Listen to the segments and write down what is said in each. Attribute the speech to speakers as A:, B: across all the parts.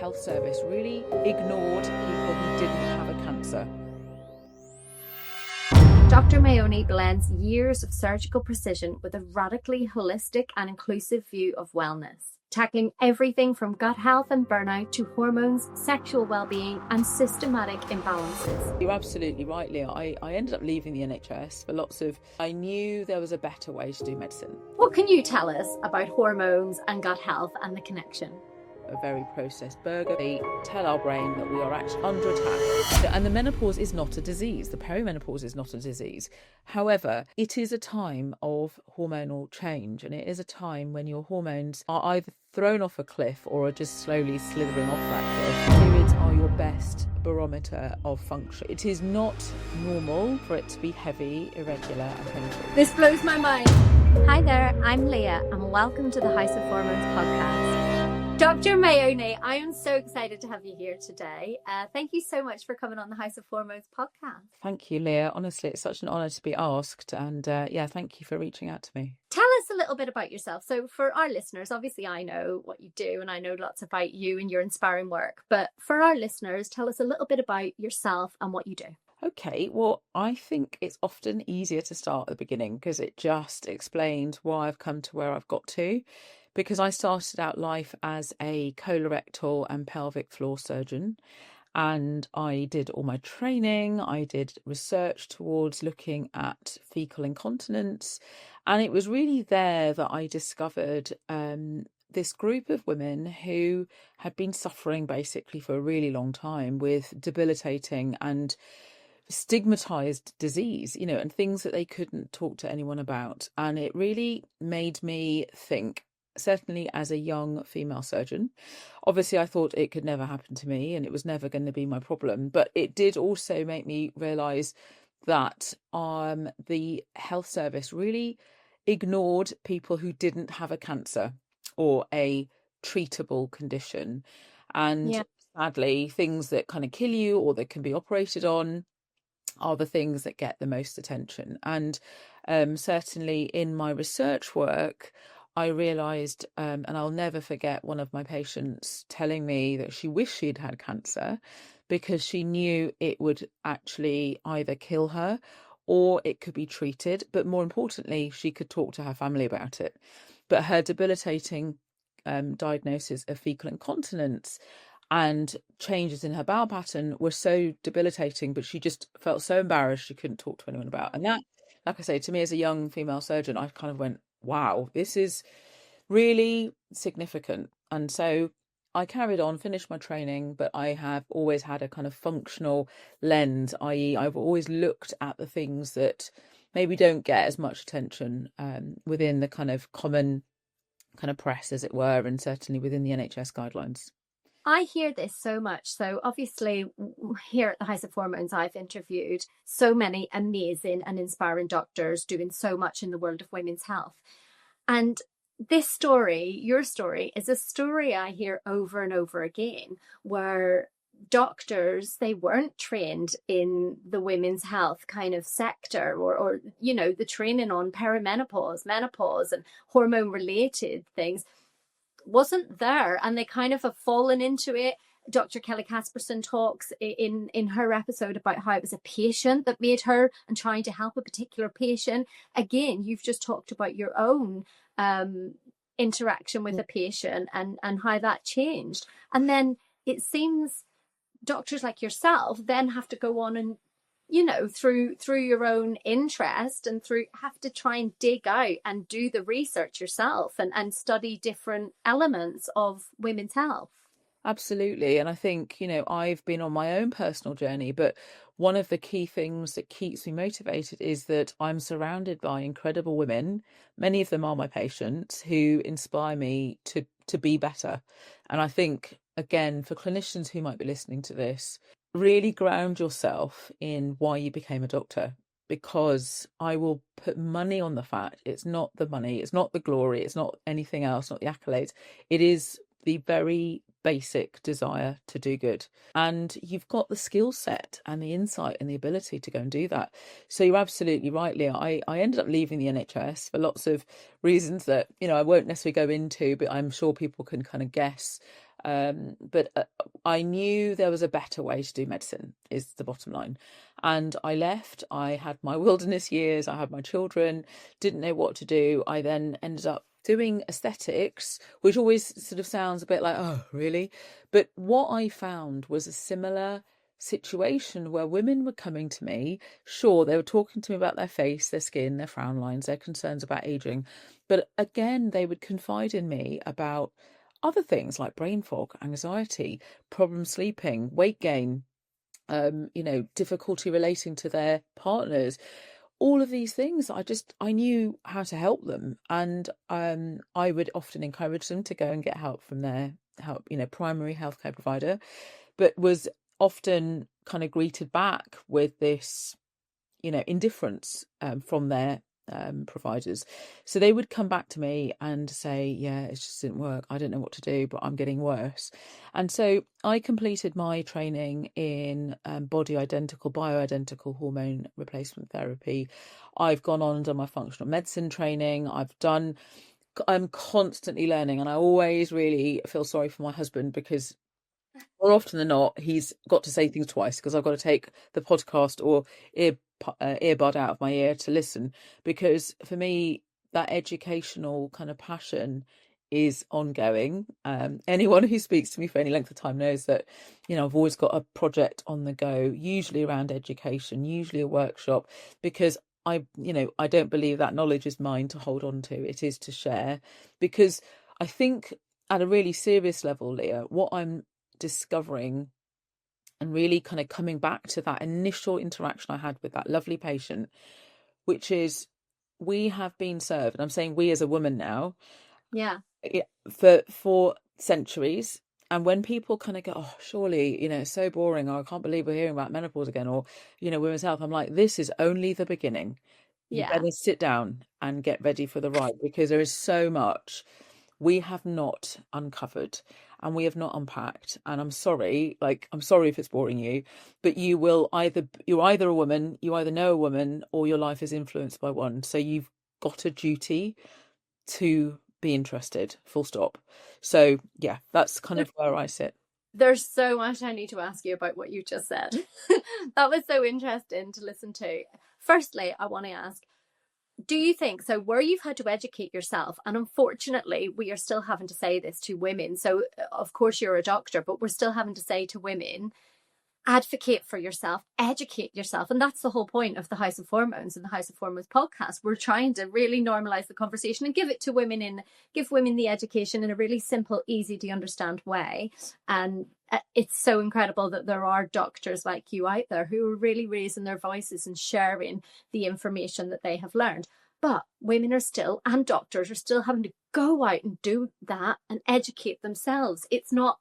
A: health service really ignored people who didn't have a cancer.
B: Dr. Mayoni blends years of surgical precision with a radically holistic and inclusive view of wellness, tackling everything from gut health and burnout to hormones, sexual well-being, and systematic imbalances.
A: You're absolutely right, Leah. I ended up leaving the NHS for lots of... I knew there was a better way to do medicine.
B: What can you tell us about hormones and gut health and the connection?
A: A very processed burger. They tell our brain that we are actually under attack. And the menopause is not a disease. The perimenopause is not a disease. However, it is a time of hormonal change, and it is a time when your hormones are either thrown off a cliff or are just slowly slithering off that cliff. Periods are your best barometer of function. It is not normal for it to be heavy, irregular and painful.
B: This blows my mind. Hi there, I'm Leah and welcome to the House of Hormones podcast. Dr. Mayoni, I am so excited to have you here today. Thank you so much for coming on the House of Hormones podcast.
A: Thank you, Leah. Honestly, it's such an honour to be asked. And thank you for reaching out to me.
B: Tell us a little bit about yourself. So for our listeners, obviously I know what you do and I know lots about you and your inspiring work. But for our listeners, tell us a little bit about yourself and what you do.
A: Okay, well, I think it's often easier to start at the beginning because it just explains why I've come to where I've got to. Because I started out life as a colorectal and pelvic floor surgeon, and I did all my training. I did research towards looking at fecal incontinence, and it was really there that I discovered this group of women who had been suffering basically for a really long time with debilitating and stigmatized disease, and things that they couldn't talk to anyone about. And it really made me think, certainly as a young female surgeon. Obviously, I thought it could never happen to me and it was never going to be my problem. But it did also make me realise that the health service really ignored people who didn't have a cancer or a treatable condition. And sadly, things that kind of kill you or that can be operated on are the things that get the most attention. And certainly in my research work, I realised, and I'll never forget one of my patients telling me that she wished she'd had cancer because she knew it would actually either kill her or it could be treated. But more importantly, she could talk to her family about it. But her debilitating diagnosis of fecal incontinence and changes in her bowel pattern were so debilitating, but she just felt so embarrassed she couldn't talk to anyone about. And that, like I say, to me as a young female surgeon, I kind of went, wow, this is really significant. And so I carried on, finished my training, but I have always had a kind of functional lens, i.e. I've always looked at the things that maybe don't get as much attention within the kind of common kind of press, as it were, and certainly within the NHS guidelines.
B: I hear this so much. So obviously here at the House of Hormones, I've interviewed so many amazing and inspiring doctors doing so much in the world of women's health. And this story, your story, is a story I hear over and over again, where doctors, they weren't trained in the women's health kind of sector or the training on perimenopause, menopause and hormone related things wasn't there, and they kind of have fallen into it. Dr. Kelly Casperson talks in her episode about how it was a patient that made her and trying to help a particular patient. Again, you've just talked about your own interaction with a patient and how that changed. And then it seems doctors like yourself then have to go on and through your own interest and have to try and dig out and do the research yourself and study different elements of women's health.
A: Absolutely. And I think, I've been on my own personal journey, but one of the key things that keeps me motivated is that I'm surrounded by incredible women. Many of them are my patients who inspire me to be better. And I think, again, for clinicians who might be listening to this, really ground yourself in why you became a doctor, because I will put money on the fact it's not the money, it's not the glory, it's not anything else, not the accolades. It is the very basic desire to do good. And you've got the skill set and the insight and the ability to go and do that. So you're absolutely right, Leah. I ended up leaving the NHS for lots of reasons that, I won't necessarily go into, but I'm sure people can kind of guess. But I knew there was a better way to do medicine, is the bottom line. And I left. I had my wilderness years. I had my children, didn't know what to do. I then ended up doing aesthetics, which always sort of sounds a bit like, oh, really? But what I found was a similar situation where women were coming to me. Sure, they were talking to me about their face, their skin, their frown lines, their concerns about aging. But again, they would confide in me about other things like brain fog, anxiety, problem sleeping, weight gain, difficulty relating to their partners, all of these things. I knew how to help them, and I would often encourage them to go and get help from their primary healthcare provider, but was often kind of greeted back with this indifference from their providers. So they would come back to me and say, yeah, it just didn't work. I don't know what to do, but I'm getting worse. And so I completed my training in body identical, bioidentical hormone replacement therapy. I've gone on and done my functional medicine training. I'm constantly learning, and I always really feel sorry for my husband because more often than not, he's got to say things twice because I've got to take the podcast or earbud out of my ear to listen. Because for me, that educational kind of passion is ongoing. Anyone who speaks to me for any length of time knows that, I've always got a project on the go, usually around education, usually a workshop, because I don't believe that knowledge is mine to hold on to. It is to share, because I think at a really serious level, Leah, what I'm discovering and really kind of coming back to that initial interaction I had with that lovely patient, which is we have been served, and I'm saying we as a woman now,
B: Yeah.
A: For centuries. And when people kind of go, oh, surely, it's so boring, or I can't believe we're hearing about menopause again, or, women's health, I'm like, this is only the beginning. You
B: Yeah.
A: better sit down and get ready for the ride, because there is so much we have not uncovered and we have not unpacked. And I'm sorry if it's boring you, but you're either a woman, you either know a woman, or your life is influenced by one. So you've got a duty to be interested, full stop. So yeah, that's kind of where I sit.
B: There's so much I need to ask you about what you just said. That was so interesting to listen to. Firstly, I want to ask, do you think so where you've had to educate yourself, and unfortunately we are still having to say this to women, so of course you're a doctor, but we're still having to say to women, advocate for yourself, educate yourself. And that's the whole point of the House of Hormones and the House of Hormones podcast. We're trying to really normalize the conversation and give it to women, and give women the education in a really simple, easy to understand way. And it's so incredible that there are doctors like you out there who are really raising their voices and sharing the information that they have learned. But women are still, and doctors are still, having to go out and do that and educate themselves. It's not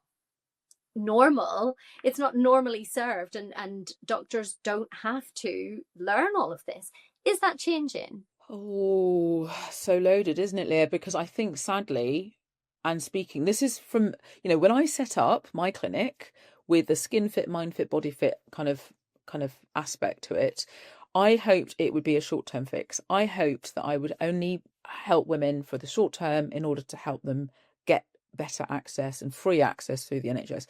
B: normal, it's not normally served, and doctors don't have to learn all of this. Is that changing?
A: Oh, so loaded, isn't it, Leah? Because I think, sadly, and speaking, this is from, when I set up my clinic with the skin fit, mind fit, body fit kind of aspect to it, I hoped it would be a short-term fix. I hoped that I would only help women for the short term in order to help them get better access and free access through the NHS.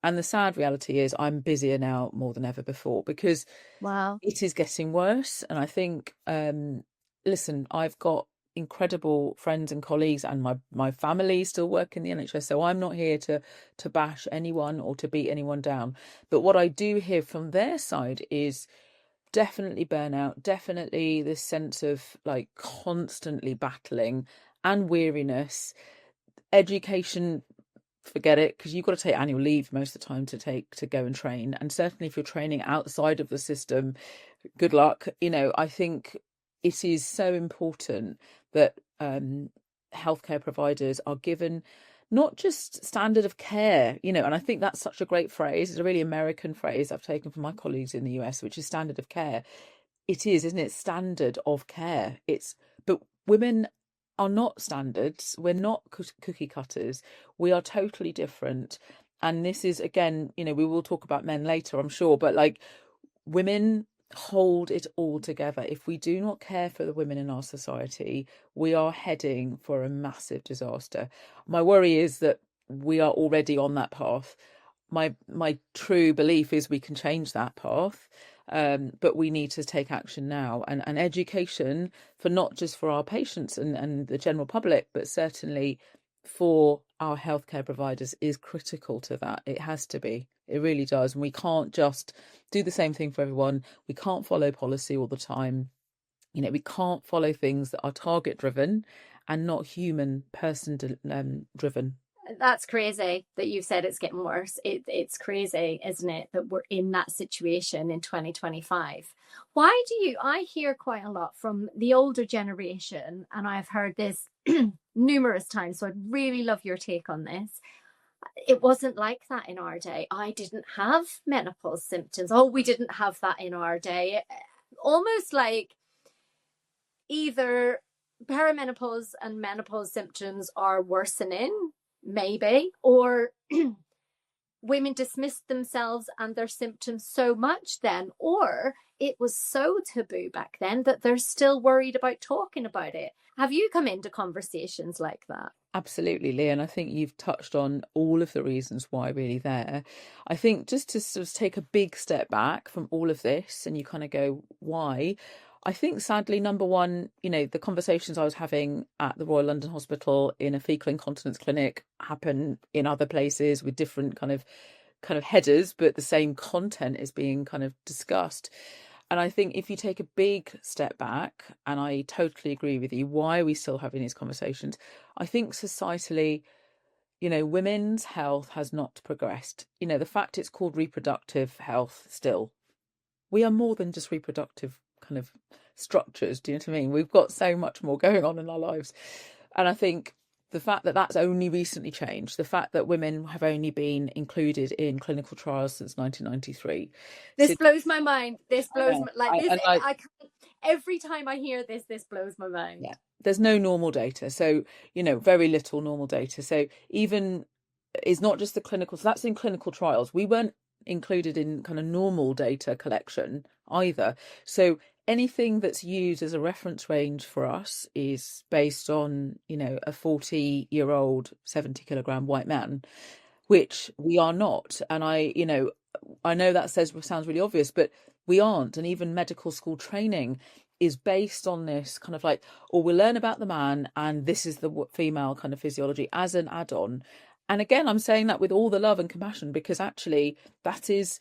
A: And the sad reality is I'm busier now more than ever before, because
B: Wow.
A: it is getting worse. And I think, listen, I've got incredible friends and colleagues, and my family still work in the NHS, so I'm not here to bash anyone or to beat anyone down. But what I do hear from their side is definitely burnout, definitely this sense of like constantly battling and weariness. Education, forget it, because you've got to take annual leave most of the time to go and train. And certainly if you're training outside of the system, good luck. I think it is so important that healthcare providers are given not just standard of care, and I think that's such a great phrase. It's a really American phrase I've taken from my colleagues in the US, which is standard of care. It is, isn't it? Standard of care. But women are not standards. We're not cookie cutters. We are totally different. And this is, again, we will talk about men later, I'm sure, but like, women hold it all together. If we do not care for the women in our society, we are heading for a massive disaster. My worry is that we are already on that path. My true belief is we can change that path, but we need to take action now, and education for not just for our patients and the general public, but certainly for our healthcare providers is critical to that. It has to be. It really does. And we can't just do the same thing for everyone. We can't follow policy all the time. We can't follow things that are target driven and not human person driven.
B: That's crazy that you've said it's getting worse. It's crazy, isn't it, that we're in that situation in 2025. I hear quite a lot from the older generation, and I've heard this numerous times, so I'd really love your take on this. It wasn't like that in our day. I didn't have menopause symptoms. Oh, we didn't have that in our day. Almost like either perimenopause and menopause symptoms are worsening, maybe, or women dismissed themselves and their symptoms so much then, or it was so taboo back then that they're still worried about talking about it. Have you come into conversations like that?
A: Absolutely, Leah, and I think you've touched on all of the reasons why really there. I think just to sort of take a big step back from all of this and you kind of go, why? I think sadly, number one, the conversations I was having at the Royal London Hospital in a fecal incontinence clinic happen in other places with different kind of headers, but the same content is being kind of discussed. And I think if you take a big step back, and I totally agree with you, why are we still having these conversations? I think societally, women's health has not progressed. The fact it's called reproductive health still, we are more than just reproductive kind of structures. Do you know what I mean? We've got so much more going on in our lives. And I think the fact that that's only recently changed, the fact that women have only been included in clinical trials since 1993.
B: This blows my mind. This blows
A: I
B: can't, every time I hear this blows my mind.
A: Yeah, there's no normal data. So, very little normal data. So even it's not just the clinical, so that's in clinical trials. We weren't included in kind of normal data collection either. So anything that's used as a reference range for us is based on, a 40-year-old, 70-kilogram white man, which we are not. And I know that sounds really obvious, but we aren't. And even medical school training is based on this kind of like, or we'll learn about the man and this is the female kind of physiology as an add-on. And again, I'm saying that with all the love and compassion, because actually that is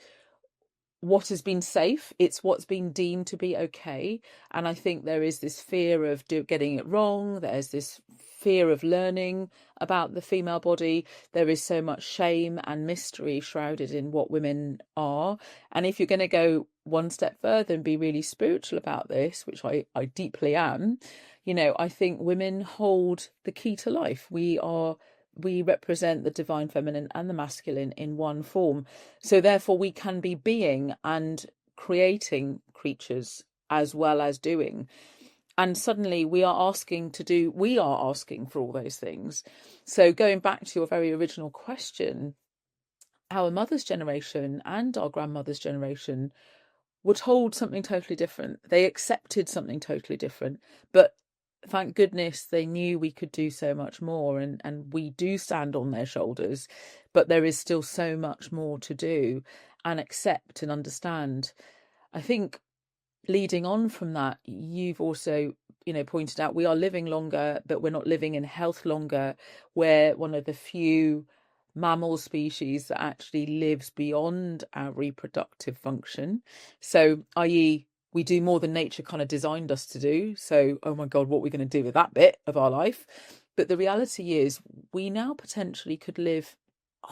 A: what has been safe. It's what's been deemed to be okay. And I think there is this fear of getting it wrong. There's this fear of learning about the female body. There is so much shame and mystery shrouded in what women are. And if you're going to go one step further and be really spiritual about this, which I deeply am, I think women hold the key to life. We represent the divine feminine and the masculine in one form. So therefore we can be being and creating creatures as well as doing. And suddenly we are asking for all those things. So going back to your very original question, our mother's generation and our grandmother's generation were told something totally different. They accepted something totally different. But thank goodness they knew we could do so much more, and we do stand on their shoulders, but there is still so much more to do and accept and understand. I think leading on from that, you've also, pointed out we are living longer, but we're not living in health longer. We're one of the few mammal species that actually lives beyond our reproductive function. So, i.e., we do more than nature kind of designed us to do. So, oh my God, what are we going to do with that bit of our life? But the reality is we now potentially could live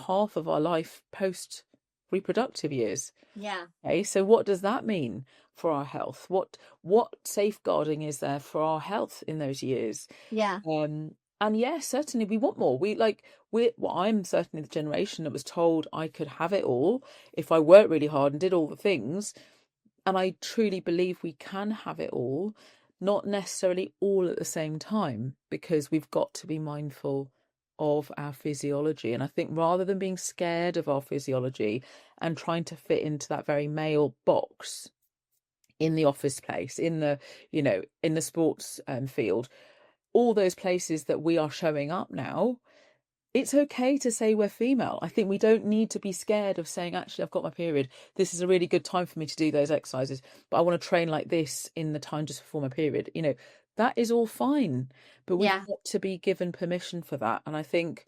A: half of our life post reproductive years.
B: Yeah.
A: Okay, so what does that mean for our health? What safeguarding is there for our health in those years?
B: Yeah.
A: And yes, certainly we want more. I'm certainly the generation that was told I could have it all if I worked really hard and did all the things. And I truly believe we can have it all, not necessarily all at the same time, because we've got to be mindful of our physiology. And I think rather than being scared of our physiology and trying to fit into that very male box in the office place, in the, in the sports field, all those places that we are showing up now, it's okay to say we're female. I think we don't need to be scared of saying, actually, I've got my period. This is a really good time for me to do those exercises, but I want to train like this in the time just before my period. That is all fine, but we've
B: Yeah.
A: got to be given permission for that. And I think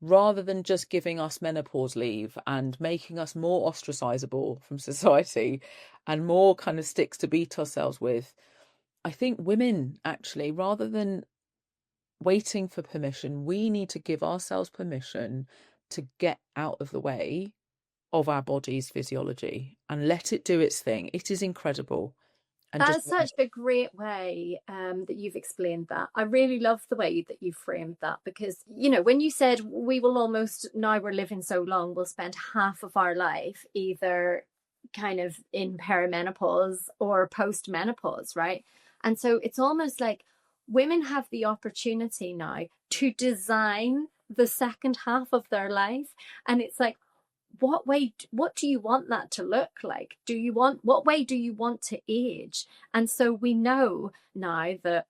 A: rather than just giving us menopause leave and making us more ostracizable from society and more kind of sticks to beat ourselves with, I think women actually, rather than waiting for permission, we need to give ourselves permission to get out of the way of our body's physiology and let it do its thing. It is incredible. And just
B: That's such a great way that you've explained that. I really love the way that you framed that because, when you said we will almost, now we're living so long, we'll spend half of our life either kind of in perimenopause or post-menopause, right? And so it's almost like women have the opportunity now to design the second half of their life. And it's like, what do you want that to look like? What way do you want to age? And so we know now that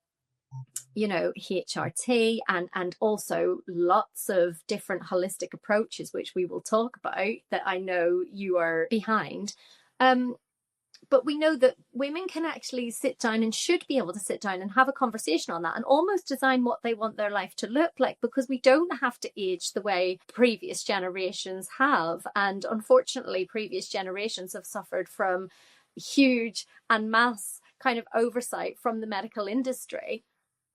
B: HRT and also lots of different holistic approaches, which we will talk about, that I know you are behind. But we know that women can actually sit down and should be able to sit down and have a conversation on that and almost design what they want their life to look like, because we don't have to age the way previous generations have. And unfortunately, previous generations have suffered from huge and mass kind of oversight from the medical industry.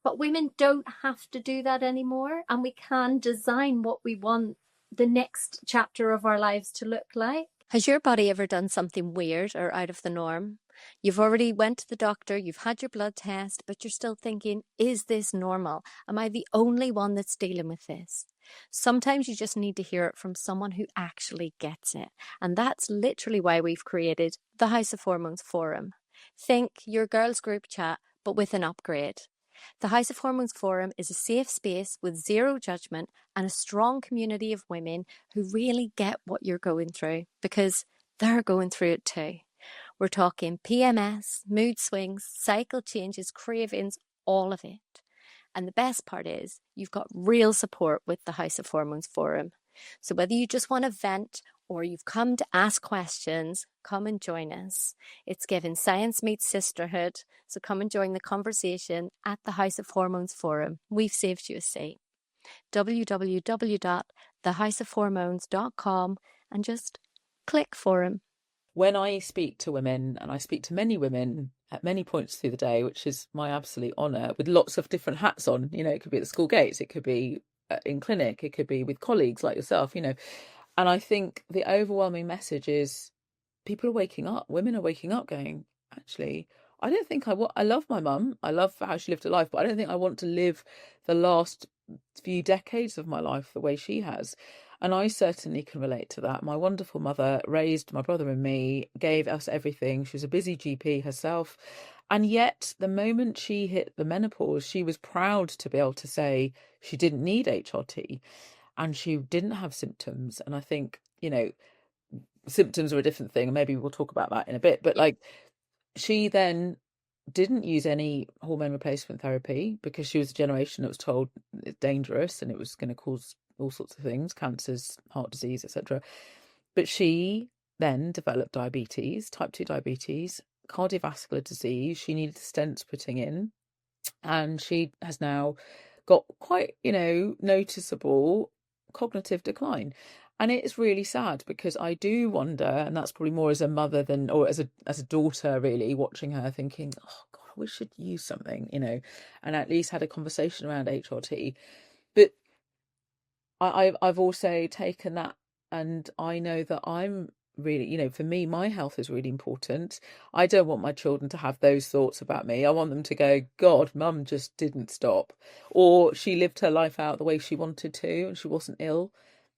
B: But women don't have to do that anymore. And we can design what we want the next chapter of our lives to look like. Has your body ever done something weird or out of the norm? You've already went to the doctor, you've had your blood test, but you're still thinking, is this normal? Am I the only one that's dealing with this? Sometimes you just need to hear it from someone who actually gets it. And that's literally why we've created the House of Hormones Forum. Think your girls group chat, but with an upgrade. The House of Hormones Forum is a safe space with zero judgment and a strong community of women who really get what you're going through because they're going through it too. We're talking PMS, mood swings, cycle changes, cravings, all of it. And the best part is you've got real support with the House of Hormones Forum. So whether you just want to vent or you've come to ask questions, come and join us. It's given science meets sisterhood, so come and join the conversation at the House of Hormones Forum. We've saved you a seat. www.thehouseofhormones.com and just click forum.
A: When I speak to women, and I speak to many women at many points through the day, which is my absolute honour, with lots of different hats on, it could be at the school gates, it could be in clinic, it could be with colleagues like yourself, and I think the overwhelming message is people are waking up. Women are waking up going, actually, I don't think I love my mum. I love how she lived her life, but I don't think I want to live the last few decades of my life the way she has. And I certainly can relate to that. My wonderful mother raised my brother and me, gave us everything. She was a busy GP herself. And yet, the moment she hit the menopause, she was proud to be able to say she didn't need HRT and she didn't have symptoms. And I think, symptoms are a different thing. Maybe we'll talk about that in a bit. But she then didn't use any hormone replacement therapy because she was a generation that was told it's dangerous and it was going to cause all sorts of things, cancers, heart disease, etc. But she then developed diabetes, type 2 diabetes, cardiovascular disease. She needed stents putting in, and she has now got quite, noticeable cognitive decline. And it's really sad because I do wonder, and that's probably more as a mother than, or as a daughter really, watching her thinking, oh God, I wish she'd use something, and at least had a conversation around HRT. But I've also taken that, and I know that I'm really, for me, my health is really important. I don't want my children to have those thoughts about me. I want them to go, God, mum just didn't stop, or she lived her life out the way she wanted to and she wasn't ill.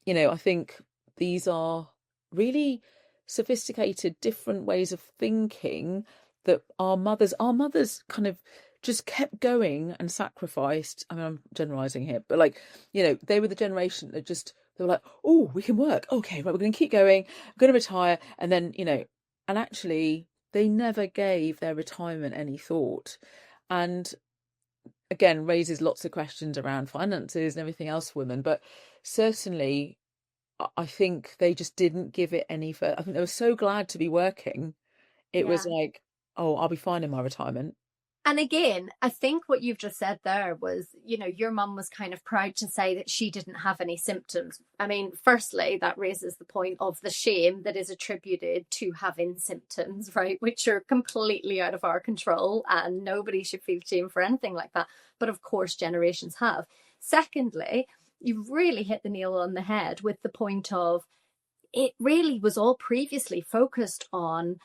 A: I think these are really sophisticated, different ways of thinking that our mothers kind of just kept going and sacrificed. I mean, I'm generalizing here, but they were the generation that they were like, oh, we can work. Okay, right, we're going to keep going. I'm going to retire. And then, and actually they never gave their retirement any thought. And again, raises lots of questions around finances and everything else for women. But certainly I think they just didn't give it any further. I think they were so glad to be working. It was
B: Yeah.
A: like, oh, I'll be fine in my retirement.
B: And again, I think what you've just said there was, your mum was kind of proud to say that she didn't have any symptoms. I mean, firstly, that raises the point of the shame that is attributed to having symptoms, right? Which are completely out of our control, and nobody should feel shame for anything like that. But of course, generations have. Secondly, you've really hit the nail on the head with the point of it really was all previously focused on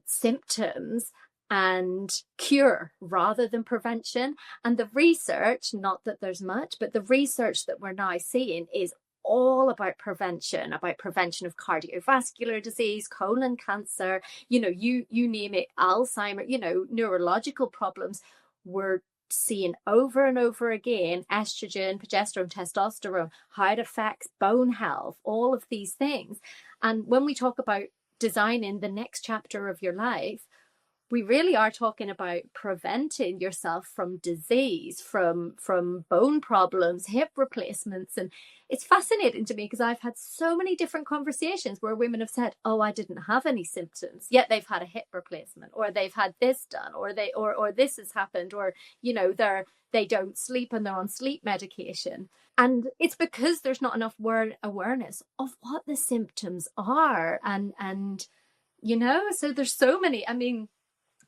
B: symptoms and cure rather than prevention. And the research, not that there's much, but the research that we're now seeing is all about prevention of cardiovascular disease, colon cancer, you name it, Alzheimer, neurological problems. We're seeing over and over again estrogen, progesterone, testosterone, how it affects bone health, all of these things. And when we talk about designing the next chapter of your life, we really are talking about preventing yourself from disease, from bone problems, hip replacements. And it's fascinating to me because I've had so many different conversations where women have said, oh, I didn't have any symptoms, yet they've had a hip replacement, or they've had this done, or this has happened, or they don't sleep and they're on sleep medication. And it's because there's not enough awareness of what the symptoms are. And so there's so many. I mean,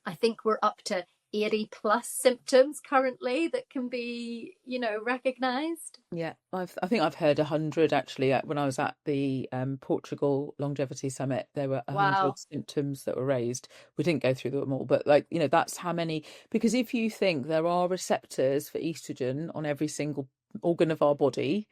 B: I think we're up to 80 plus symptoms currently that can be, recognized.
A: Yeah, I think I've heard 100 actually. When I was at the Portugal Longevity Summit, there were 100
B: Wow.
A: symptoms that were raised. We didn't go through them all, but that's how many. Because if you think there are receptors for estrogen on every single organ of our body,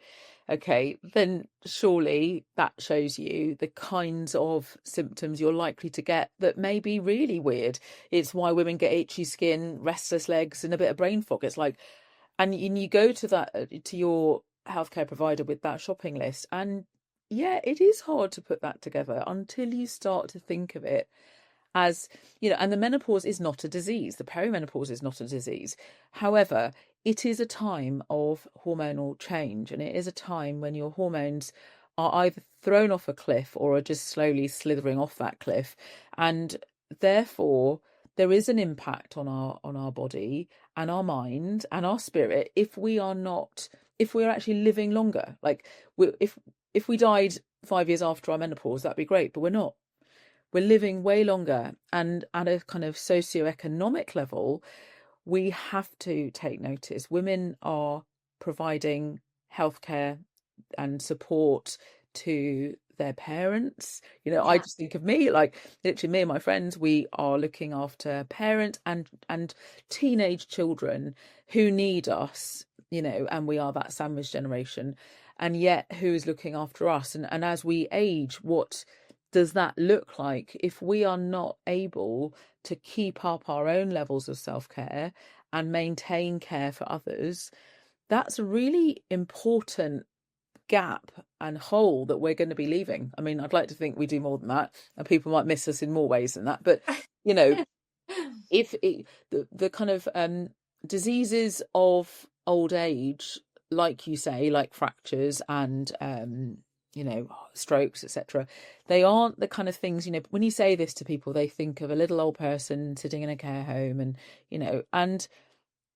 A: okay, then surely that shows you the kinds of symptoms you're likely to get that may be really weird. It's why women get itchy skin, restless legs, and a bit of brain fog. It's like, and you go to your healthcare provider with that shopping list, and yeah, it is hard to put that together until you start to think of it as, and the menopause is not a disease. The perimenopause is not a disease. However, it is a time of hormonal change, and it is a time when your hormones are either thrown off a cliff or are just slowly slithering off that cliff. And therefore, there is an impact on our body and our mind and our spirit if we're actually living longer. Like, if we died 5 years after our menopause, that'd be great, but we're not. We're living way longer, and at a kind of socioeconomic level, we have to take notice. Women are providing healthcare and support to their parents. I
B: Yeah.
A: just think of me, like literally me and my friends, we are looking after parents and teenage children who need us, and we are that sandwich generation. And yet who is looking after us? And as we age, what does that look like if we are not able to keep up our own levels of self-care and maintain care for others? That's a really important gap and hole that we're going to be leaving. I mean, I'd like to think we do more than that, and people might miss us in more ways than that. But if the kind of diseases of old age, like you say, like fractures and strokes, etc., they aren't the kind of things, when you say this to people, they think of a little old person sitting in a care home, and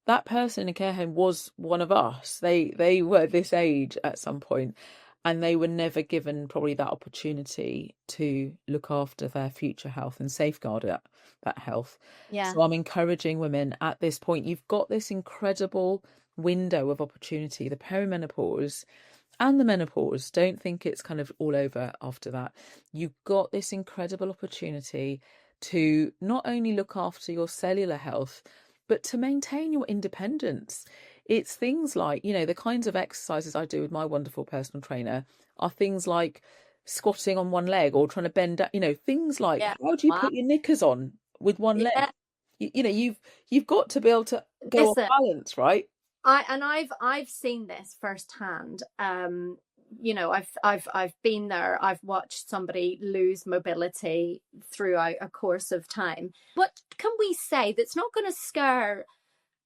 A: that person in a care home was one of us. They were this age at some point, and they were never given probably that opportunity to look after their future health and safeguard that health.
B: Yeah.
A: So I'm encouraging women at this point. You've got this incredible window of opportunity, the perimenopause and the menopause. Don't think it's kind of all over after that. You've got this incredible opportunity to not only look after your cellular health, but to maintain your independence. It's things like, the kinds of exercises I do with my wonderful personal trainer are things like squatting on one leg or trying to bend down, things like,
B: Yeah.
A: how do you
B: Wow.
A: put your knickers on with one
B: Yeah.
A: leg? You've got to be able to go off
B: Listen,
A: balance, right?
B: I've seen this firsthand. I've been there. I've watched somebody lose mobility throughout a course of time. What can we say that's not going to scare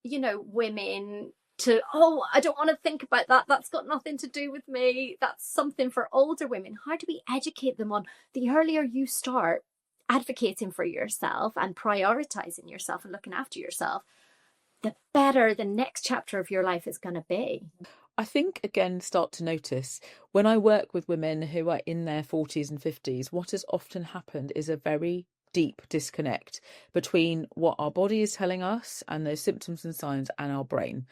B: women to, oh, I don't want to think about that. That's got nothing to do with me. That's something for older women. How do we educate them on the earlier you start advocating for yourself and prioritizing yourself and looking after yourself, the better the next chapter of your life is going to be.
A: I think, again, start to notice when I work with women who are in their 40s and 50s, what has often happened is a very deep disconnect between what our body is telling us and those symptoms and signs and our brain.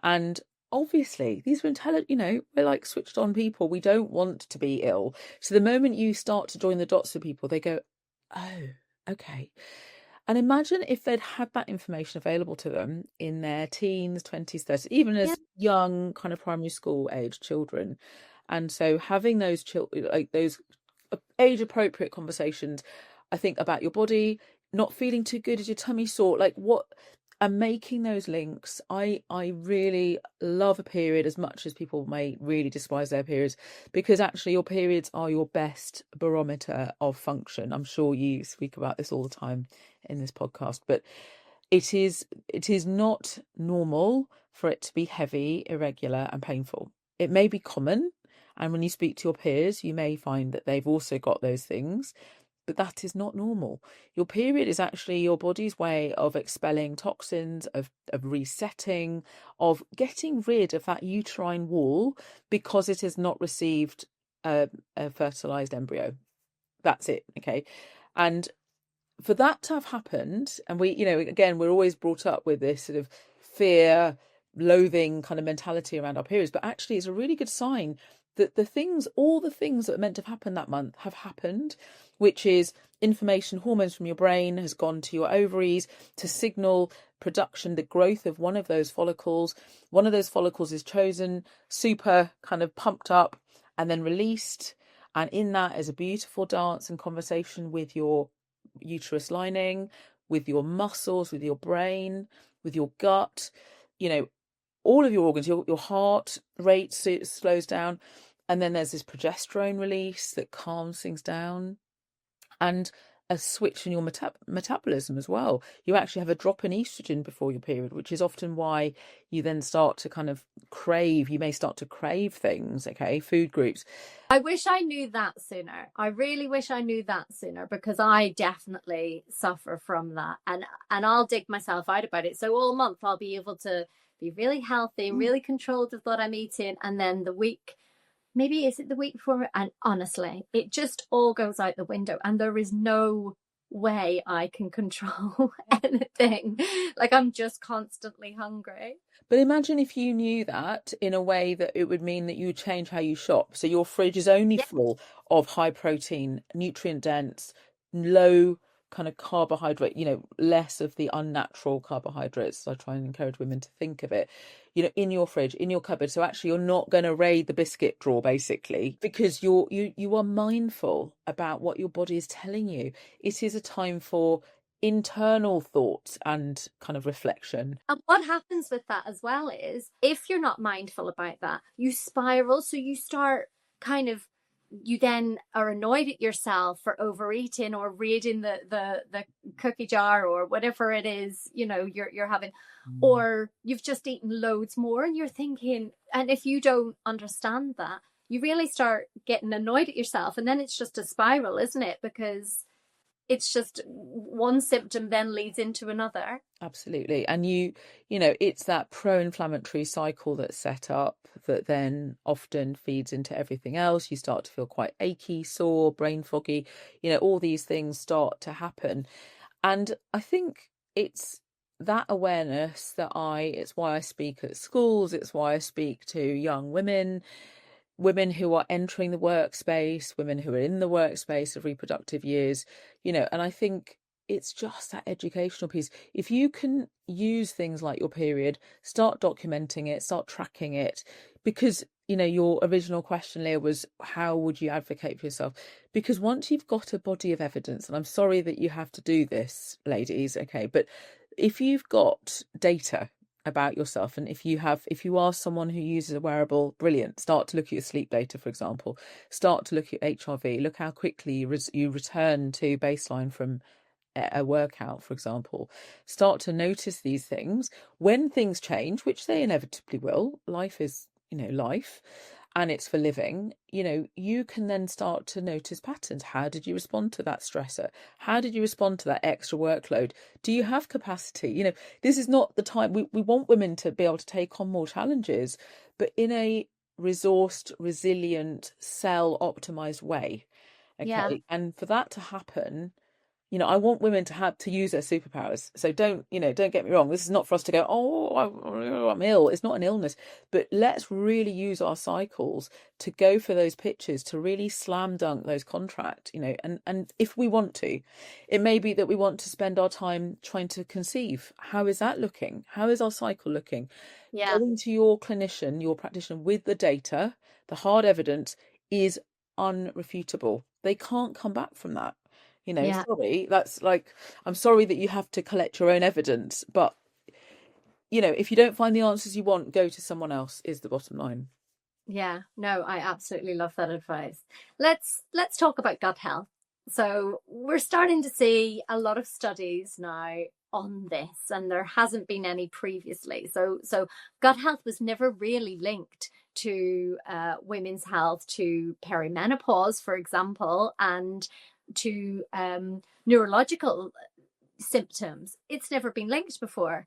A: And obviously, these are intelligent, we're like switched on people. We don't want to be ill. So the moment you start to join the dots with people, they go, oh, okay. And imagine if they'd had that information available to them in their teens, 20s, 30s, even as young kind of primary school age children. And so having those like those age appropriate conversations, I think, about your body, not feeling too good, is your tummy sore, like what, and making those links. I really love a period as much as people may really despise their periods, because actually your periods are your best barometer of function. I'm sure you speak about this all the time in this podcast, but it is not normal for it to be heavy, irregular and painful. It may be common, and when you speak to your peers you may find that they've also got those things, but that is not normal. Your period is actually your body's way of expelling toxins, of resetting, of getting rid of that uterine wall because it has not received a fertilized embryo. That's it. Okay. And for that to have happened, and we, again, we're always brought up with this sort of fear, loathing kind of mentality around our periods, but actually it's a really good sign that all the things that are meant to have happened that month have happened, which is information, hormones from your brain has gone to your ovaries to signal production, the growth of one of those follicles. One of those follicles is chosen, super kind of pumped up, and then released. And in that is a beautiful dance and conversation with your uterus lining, with your muscles, with your brain, with your gut, all of your organs, your heart rate slows down. And then there's this progesterone release that calms things down, and a switch in your metabolism as well. You actually have a drop in estrogen before your period, which is often why you then start to kind of you may start to crave things, food groups.
B: I wish I knew that sooner. I really wish I knew that sooner, because I definitely suffer from that. And I'll dig myself out about it. So all month I'll be able to be really healthy and really controlled of what I'm eating. And then the week, maybe is it the week before? And honestly, it just all goes out the window. And there is no way I can control anything. Like, I'm just constantly hungry.
A: But imagine if you knew that in a way that it would mean that you would change how you shop. So your fridge is only full of high protein, nutrient dense, low kind of carbohydrate, less of the unnatural carbohydrates. I try and encourage women to think of it, in your fridge, in your cupboard. So actually you're not going to raid the biscuit drawer, basically, because you are mindful about what your body is telling you. It is a time for internal thoughts and kind of reflection.
B: And what happens with that as well is, if you're not mindful about that, you spiral. So you start you then are annoyed at yourself for overeating or raiding the cookie jar or whatever it is, you're having, or you've just eaten loads more, and you're thinking, and if you don't understand that, you really start getting annoyed at yourself. And then it's just a spiral, isn't it? Because it's just one symptom then leads into another.
A: Absolutely. And it's that pro-inflammatory cycle that's set up that then often feeds into everything else. You start to feel quite achy, sore, brain foggy, all these things start to happen. And I think it's that awareness it's why I speak at schools, it's why I speak to young women who are entering the workspace, women who are in the workspace of reproductive years, and I think it's just that educational piece. If you can use things like your period, start documenting it, start tracking it, because, your original question, Leah, was how would you advocate for yourself? Because once you've got a body of evidence, and I'm sorry that you have to do this, ladies, but if you've got data about yourself, and if you are someone who uses a wearable, brilliant, start to look at your sleep data, for example, start to look at HRV, look how quickly you return to baseline from a workout, for example, start to notice these things. When things change, which they inevitably will, life is, life, and it's for living, you can then start to notice patterns. How did you respond to that stressor? How did you respond to that extra workload? Do you have capacity? This is not the time. We want women to be able to take on more challenges, but in a resourced, resilient, cell optimized way.
B: Yeah.
A: Okay. And for that to happen, I want women to have to use their superpowers. So don't get me wrong. This is not for us to go, I'm ill. It's not an illness, but let's really use our cycles to go for those pitches, to really slam dunk those contracts, and if we want to, it may be that we want to spend our time trying to conceive. How is that looking? How is our cycle looking?
B: Yeah.
A: Going to your clinician, your practitioner with the data, the hard evidence is unrefutable. They can't come back from that.
B: Yeah.
A: Sorry, that's like, I'm sorry that you have to collect your own evidence, but if you don't find the answers you want, go to someone else, is the bottom line.
B: Yeah. No, I absolutely love that advice. Let's talk about gut health. So we're starting to see a lot of studies now on this, and there hasn't been any previously. So gut health was never really linked to women's health, to perimenopause, for example, and to neurological symptoms. It's never been linked before.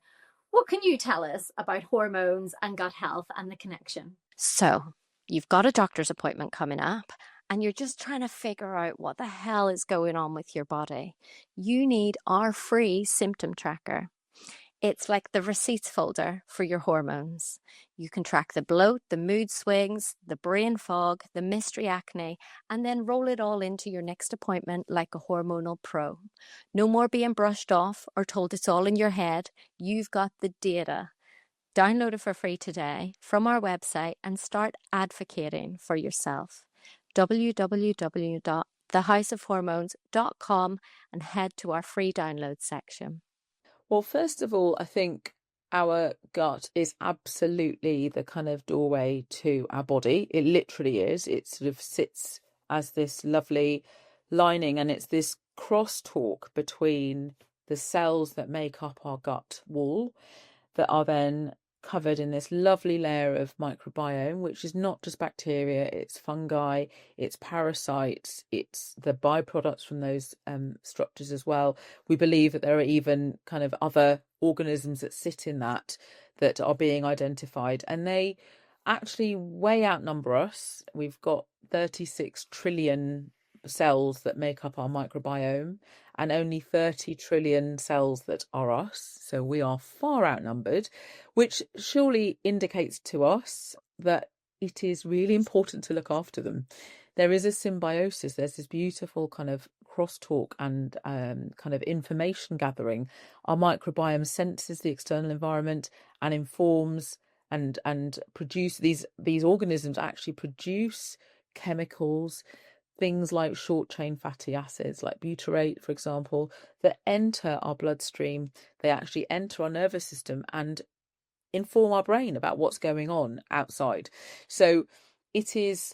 B: What can you tell us about hormones and gut health and the connection? So, you've got a doctor's appointment coming up, and you're just trying to figure out what the hell is going on with your body. You need our free symptom tracker. It's like the receipts folder for your hormones. You can track the bloat, the mood swings, the brain fog, the mystery acne, and then roll it all into your next appointment like a hormonal pro. No more being brushed off or told it's all in your head. You've got the data. Download it for free today from our website and start advocating for yourself. www.thehouseofhormones.com and head to our free download section.
A: Well, first of all, I think our gut is absolutely the kind of doorway to our body. It literally is. It sort of sits as this lovely lining, and it's this crosstalk between the cells that make up our gut wall that are then covered in this lovely layer of microbiome, which is not just bacteria, it's fungi, it's parasites, it's the byproducts from those structures as well. We believe that there are even kind of other organisms that sit in that are being identified, and they actually way outnumber us. We've got 36 trillion cells that make up our microbiome, and only 30 trillion cells that are us. So we are far outnumbered, which surely indicates to us that it is really important to look after them. There is a symbiosis. There's this beautiful kind of crosstalk and kind of information gathering. Our microbiome senses the external environment and informs and produce these organisms actually produce chemicals, things like short chain fatty acids like butyrate, for example, that enter our bloodstream. They actually enter our nervous system and inform our brain about what's going on outside. So it is,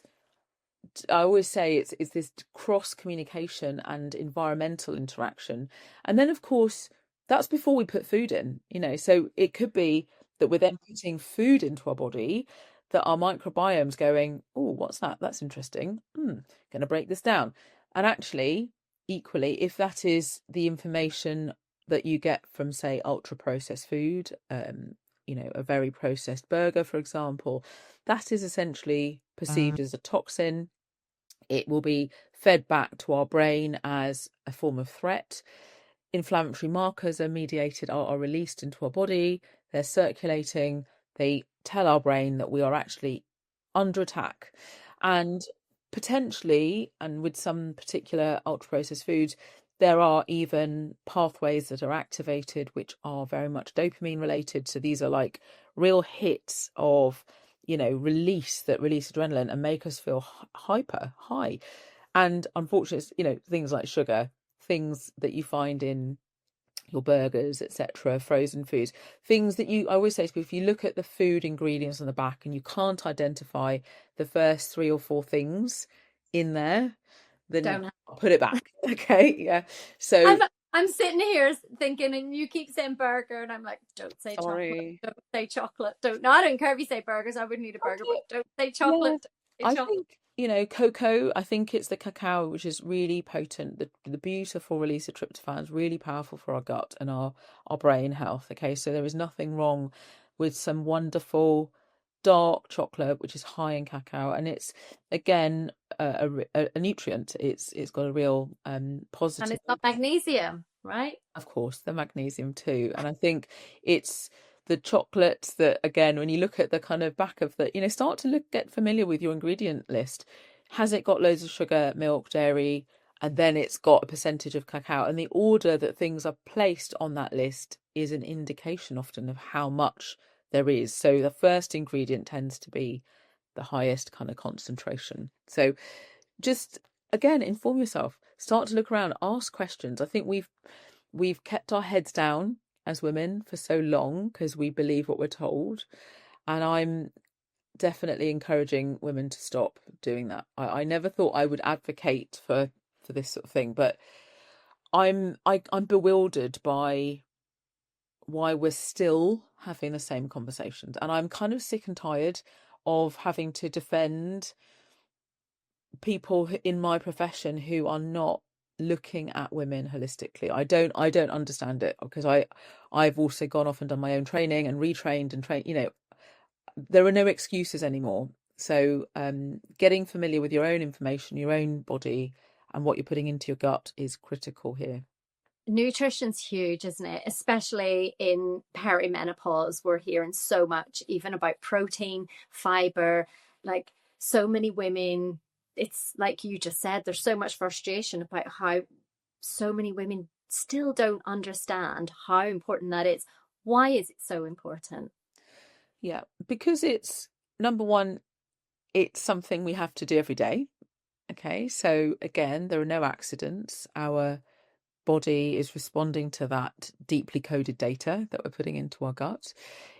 A: I always say it's this cross communication and environmental interaction. And then of course that's before we put food in, so it could be that we're then putting food into our body, that our microbiome's going, oh, what's that? That's interesting. Going to break this down. And actually, equally, if that is the information that you get from, say, ultra processed food, a very processed burger, for example, that is essentially perceived as a toxin. It will be fed back to our brain as a form of threat. Inflammatory markers are mediated, are released into our body. They're circulating. They tell our brain that we are actually under attack. And potentially, and with some particular ultra processed foods, there are even pathways that are activated which are very much dopamine related. So these are like real hits of release adrenaline and make us feel hyper high. And unfortunately, things like sugar, things that you find in your burgers, etc., frozen foods, things that I always say to people, if you look at the food ingredients on the back and you can't identify the first 3 or 4 things in there, then
B: Don't
A: put it back. Okay, yeah. So
B: I'm sitting here thinking, and you keep saying burger, and I'm like, don't say chocolate,
A: Sorry.
B: don't say chocolate, don't. No, I don't care if you say burgers. I wouldn't eat a burger, but
A: Okay.
B: don't say
A: Yeah.
B: chocolate. Don't say
A: I
B: chocolate.
A: think, cocoa, I think it's the cacao which is really potent. The beautiful release of tryptophan is really powerful for our gut and our brain health. Okay, so there is nothing wrong with some wonderful dark chocolate which is high in cacao, and it's again a nutrient. It's got a real
B: And
A: positive.
B: it's got magnesium, right?
A: Of course, the magnesium too. And I think it's the chocolates that, again, when you look at the kind of back of the, start to get familiar with your ingredient list. Has it got loads of sugar, milk, dairy, and then it's got a percentage of cacao? And the order that things are placed on that list is an indication often of how much there is. So the first ingredient tends to be the highest kind of concentration. So just, again, inform yourself, start to look around, ask questions. I think we've kept our heads down as women for so long because we believe what we're told, and I'm definitely encouraging women to stop doing that. I never thought I would advocate for this sort of thing, but I'm bewildered by why we're still having the same conversations, and I'm kind of sick and tired of having to defend people in my profession who are not looking at women holistically. I don't understand it, because I've also gone off and done my own training and retrained and trained. There are no excuses anymore. So getting familiar with your own information, your own body, and what you're putting into your gut is critical here.
B: Nutrition's huge, isn't it? Especially in perimenopause, we're hearing so much, even about protein, fiber. Like so many women, it's like you just said, there's so much frustration about how so many women still don't understand how important that is. Why is it so important?
A: Yeah, because it's, number one, it's something we have to do every day. Okay, so again, there are no accidents. Our body is responding to that deeply coded data that we're putting into our gut.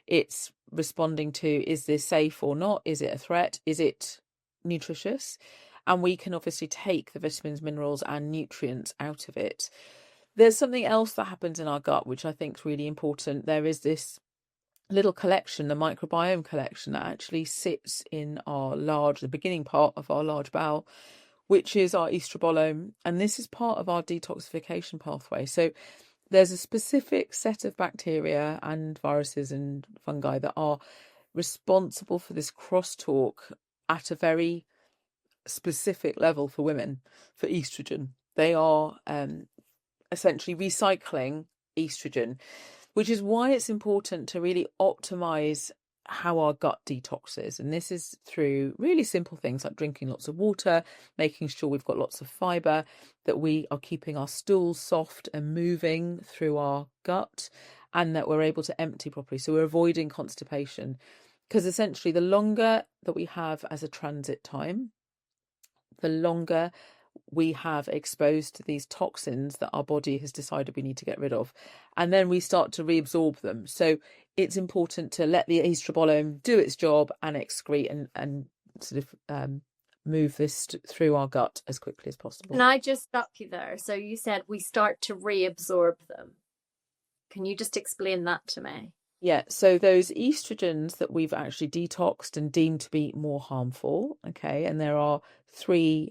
A: It's responding to, is this safe or not? Is it a threat? Is it nutritious? And we can obviously take the vitamins, minerals, and nutrients out of it. There's something else that happens in our gut, which I think is really important. There is this little collection, the microbiome collection, that actually sits in the beginning part of our large bowel, which is our estrobolome, and this is part of our detoxification pathway. So there's a specific set of bacteria and viruses and fungi that are responsible for this crosstalk at a very specific level for women, for estrogen. They are essentially recycling estrogen, which is why it's important to really optimize how our gut detoxes. And this is through really simple things like drinking lots of water, making sure we've got lots of fiber, that we are keeping our stools soft and moving through our gut, and that we're able to empty properly. So we're avoiding constipation, because essentially the longer that we have as a transit time, the longer we have exposed to these toxins that our body has decided we need to get rid of, and then we start to reabsorb them. So it's important to let the estrobolome do its job and excrete and sort of move this through our gut as quickly as possible.
B: And I just stop you there. So you said we start to reabsorb them. Can you just explain that to me?
A: Yeah, so those estrogens that we've actually detoxed and deemed to be more harmful, okay, and there are several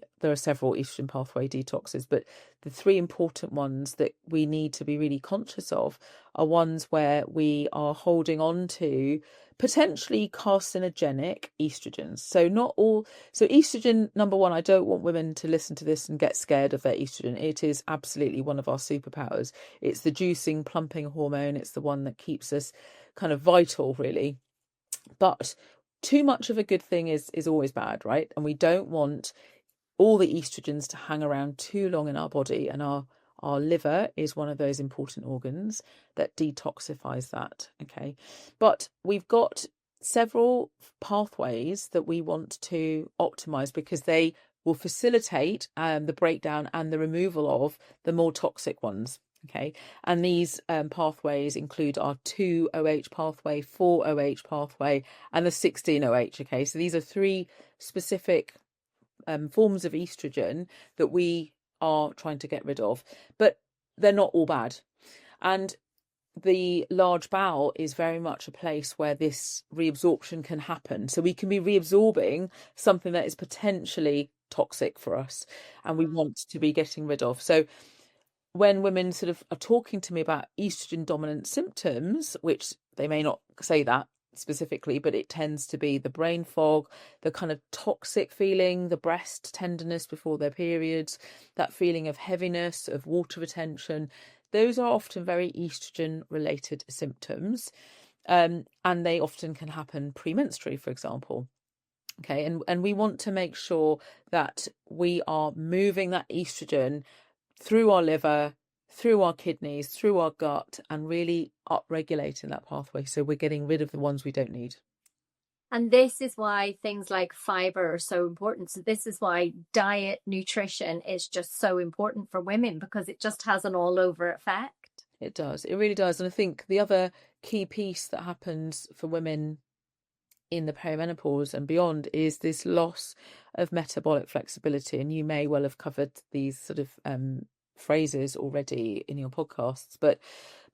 A: estrogen pathway detoxes, but the three important ones that we need to be really conscious of are ones where we are holding on to potentially carcinogenic estrogens. So estrogen, number one, I don't want women to listen to this and get scared of their estrogen. It is absolutely one of our superpowers. It's the juicing, plumping hormone. It's the one that keeps us kind of vital, really. But too much of a good thing is always bad, right? And we don't want all the estrogens to hang around too long in our body, and our liver is one of those important organs that detoxifies that. Okay, but we've got several pathways that we want to optimize, because they will facilitate the breakdown and the removal of the more toxic ones. Okay, and these pathways include our 2-OH pathway, 4-OH pathway, and the 16-OH. Okay, so these are three specific forms of estrogen that we are trying to get rid of. But they're not all bad. And the large bowel is very much a place where this reabsorption can happen. So we can be reabsorbing something that is potentially toxic for us and we want to be getting rid of. So when women sort of are talking to me about estrogen dominant symptoms, which they may not say that specifically, but it tends to be the brain fog, the kind of toxic feeling, the breast tenderness before their periods, that feeling of heaviness, of water retention. Those are often very estrogen related symptoms. And they often can happen premenstrually, for example. Okay, and we want to make sure that we are moving that estrogen through our liver, through our kidneys, through our gut, and really upregulating that pathway. So we're getting rid of the ones we don't need.
B: And this is why things like fiber are so important. So this is why diet, nutrition is just so important for women, because it just has an all over effect.
A: It does. It really does. And I think the other key piece that happens for women in the perimenopause and beyond is this loss of metabolic flexibility. And you may well have covered these sort of phrases already in your podcasts, but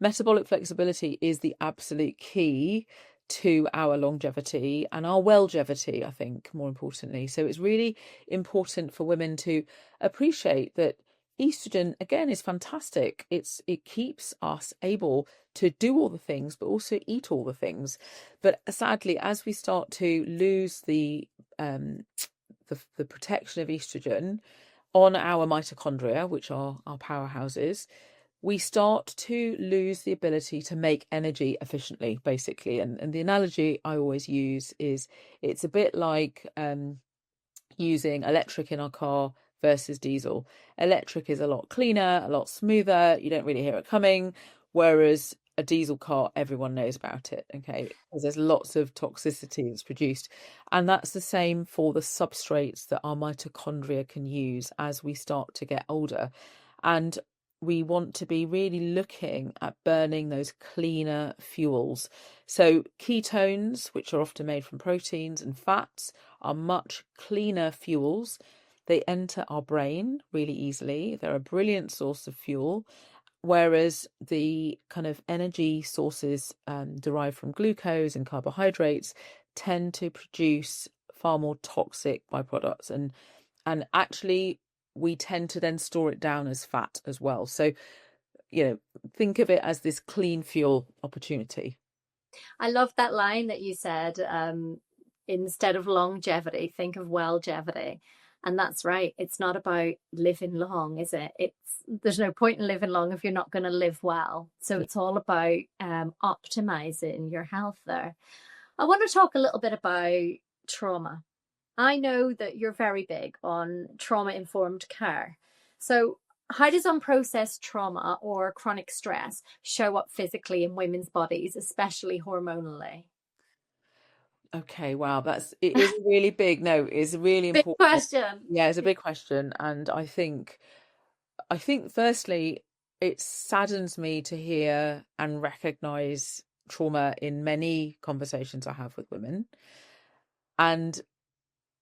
A: metabolic flexibility is the absolute key to our longevity and our wellgevity, I think, more importantly. So it's really important for women to appreciate that estrogen, again, is fantastic. It keeps us able to do all the things, but also eat all the things. But sadly, as we start to lose the protection of estrogen on our mitochondria, which are our powerhouses, we start to lose the ability to make energy efficiently, basically. And the analogy I always use is it's a bit like using electric in our car versus diesel. Electric is a lot cleaner, a lot smoother. You don't really hear it coming. Whereas a diesel car, everyone knows about it, okay? Because there's lots of toxicity that's produced. And that's the same for the substrates that our mitochondria can use as we start to get older. And we want to be really looking at burning those cleaner fuels. So ketones, which are often made from proteins, and fats are much cleaner fuels. They enter our brain really easily. They're a brilliant source of fuel. Whereas the kind of energy sources derived from glucose and carbohydrates tend to produce far more toxic byproducts. And actually, we tend to then store it down as fat as well. So, think of it as this clean fuel opportunity.
B: I love that line that you said, instead of longevity, think of wellgevity. And that's right. It's not about living long, is it? There's no point in living long if you're not going to live well. So it's all about optimizing your health there. I want to talk a little bit about trauma. I know that you're very big on trauma-informed care. So how does unprocessed trauma or chronic stress show up physically in women's bodies, especially hormonally?
A: Okay, wow, it is really big. No, it's really
B: Big
A: important.
B: question.
A: Yeah, it's a big question. And I think firstly, it saddens me to hear and recognize trauma in many conversations I have with women. And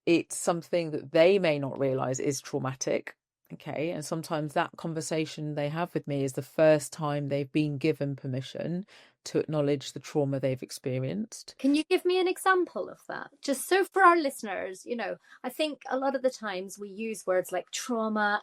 A: it's something that they may not realize is traumatic. Okay. And sometimes that conversation they have with me is the first time they've been given permission to acknowledge the trauma they've experienced.
B: Can you give me an example of that? Just so for our listeners, I think a lot of the times we use words like trauma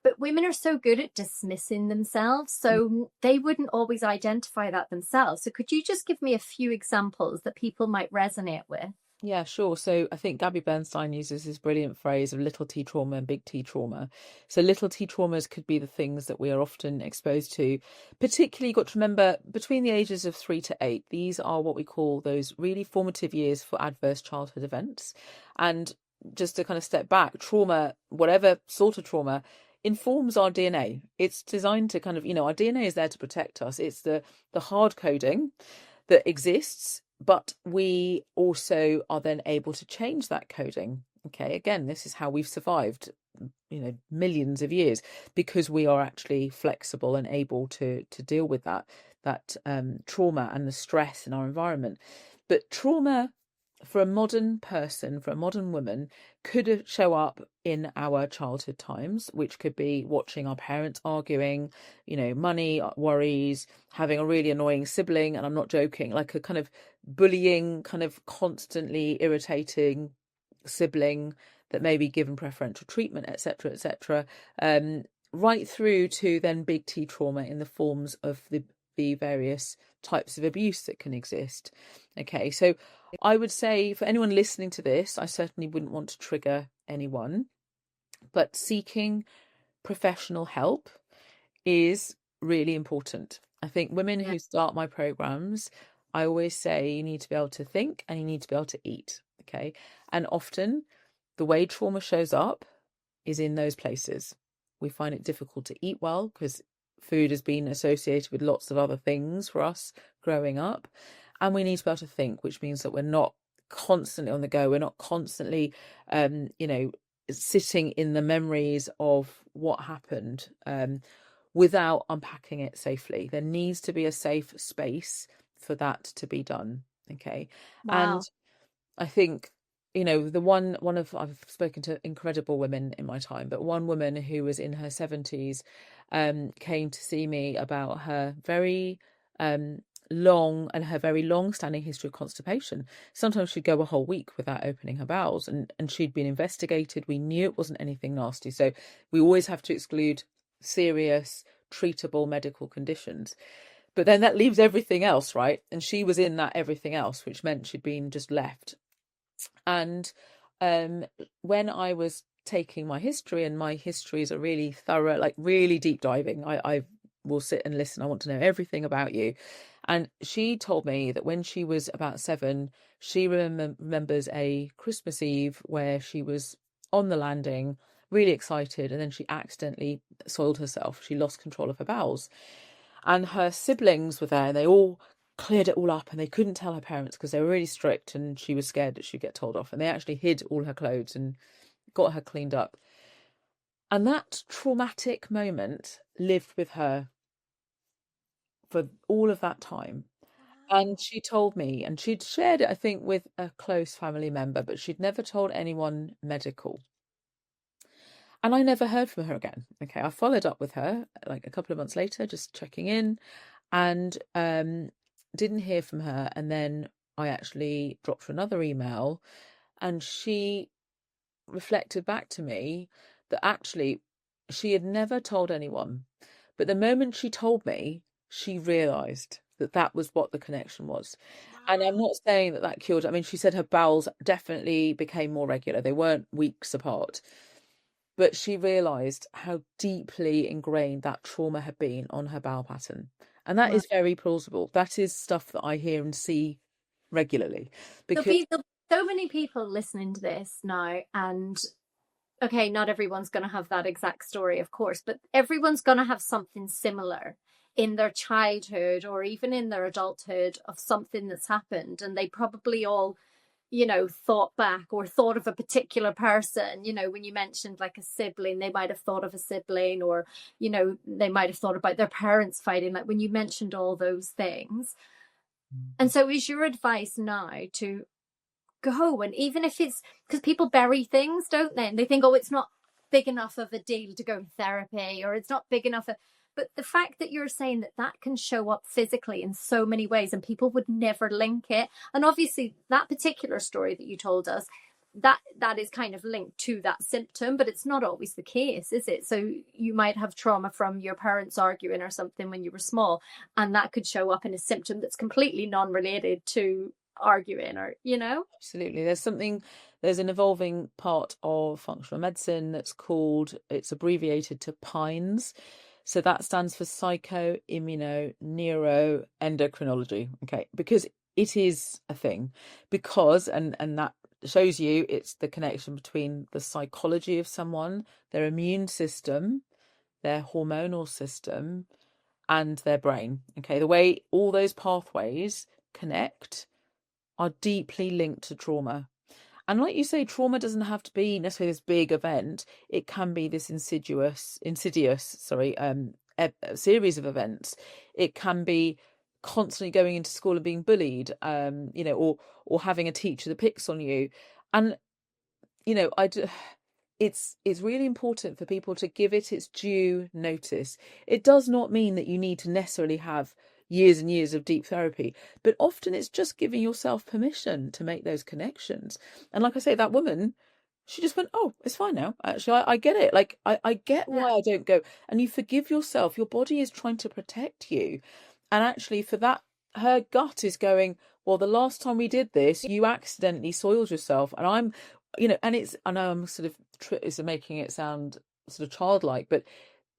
B: but women are so good at dismissing themselves, so they wouldn't always identify that themselves. So could you just give me a few examples that people might resonate with?
A: Yeah, sure. So I think Gabby Bernstein uses this brilliant phrase of little t trauma and big T trauma. So little t traumas could be the things that we are often exposed to. Particularly, you've got to remember, between the ages of 3 to 8, these are what we call those really formative years for adverse childhood events. And just to kind of step back, trauma, whatever sort of trauma, informs our DNA. It's designed to kind of, our DNA is there to protect us. It's the hard coding that exists, but we also are then able to change that coding. Okay, again, this is how we've survived, millions of years, because we are actually flexible and able to deal with that trauma and the stress in our environment. But trauma for a modern person, for a modern woman, could show up in our childhood times, which could be watching our parents arguing, money worries, having a really annoying sibling, and I'm not joking, like a kind of bullying, kind of constantly irritating sibling that may be given preferential treatment, etc., etc., right through to then big T trauma in the forms of the various types of abuse that can exist. Okay, so I would say for anyone listening to this, I certainly wouldn't want to trigger anyone, but seeking professional help is really important. I think women
B: Yeah.
A: who start my programs, I always say you need to be able to think and you need to be able to eat. Okay. And often the way trauma shows up is in those places. We find it difficult to eat well because food has been associated with lots of other things for us growing up. And we need to be able to think, which means that we're not constantly on the go. We're not constantly, sitting in the memories of what happened without unpacking it safely. There needs to be a safe space for that to be done. Okay. And
B: Wow.
A: I think, the one of I've spoken to incredible women in my time, but one woman who was in her 70s came to see me about her very very long standing history of constipation. Sometimes she'd go a whole week without opening her bowels, and she'd been investigated. We knew it wasn't anything nasty. So we always have to exclude serious treatable medical conditions. But then that leaves everything else, right? And she was in that everything else, which meant she'd been just left. And when I was taking my history, and my histories are really thorough, like really deep diving, I will sit and listen. I want to know everything about you. And she told me that when she was about 7, she remembers a Christmas Eve where she was on the landing, really excited, and then she accidentally soiled herself. She lost control of her bowels. And her siblings were there, and they all cleared it all up, and they couldn't tell her parents because they were really strict, and she was scared that she'd get told off. And they actually hid all her clothes and got her cleaned up. And that traumatic moment lived with her for all of that time. And she told me, and she'd shared it, I think, with a close family member, but she'd never told anyone medical. And I never heard from her again. Okay, I followed up with her like a couple of months later, just checking in, and didn't hear from her. And then I actually dropped her another email, and she reflected back to me that actually she had never told anyone. But the moment she told me, she realised that that was what the connection was. And I'm not saying that that cured. I mean, she said her bowels definitely became more regular. They weren't weeks apart. But she realised how deeply ingrained that trauma had been on her bowel pattern. And that
B: Wow.
A: is very plausible. That is stuff that I hear and see regularly. Because
B: There'll be so many people listening to this now, and okay, not everyone's going to have that exact story, of course, but everyone's going to have something similar in their childhood or even in their adulthood of something that's happened. And they probably all, thought back or thought of a particular person. When you mentioned like a sibling, they might have thought of a sibling, or, they might have thought about their parents fighting, like when you mentioned all those things. And so is your advice now to go, and even if it's because people bury things, don't they, and they think, oh, it's not big enough of a deal to go to therapy, or it's not big enough but the fact that you're saying that that can show up physically in so many ways and people would never link it, and obviously that particular story that you told us, that is kind of linked to that symptom, but it's not always the case, is it? So you might have trauma from your parents arguing or something when you were small, and that could show up in a symptom that's completely non-related to arguing, or
A: absolutely, there's an evolving part of functional medicine that's called, it's abbreviated to PINES. So that stands for psycho, immuno, neuro, endocrinology. Okay, because it is a thing, because and that shows you it's the connection between the psychology of someone, their immune system, their hormonal system, and their brain. Okay, the way all those pathways connect are deeply linked to trauma. And like you say, trauma doesn't have to be necessarily this big event. It can be this insidious, series of events. It can be constantly going into school and being bullied, or having a teacher that picks on you. And it's really important for people to give it its due notice. It does not mean that you need to necessarily have years and years of deep therapy, but often it's just giving yourself permission to make those connections. And like I say, that woman, she just went, oh, it's fine now. Actually, I get it. Like, I get
B: Yeah.
A: why I don't go. And you forgive yourself. Your body is trying to protect you. And actually, for that, her gut is going, well, the last time we did this, you accidentally soiled yourself. And I know I'm sort of making it sound sort of childlike, but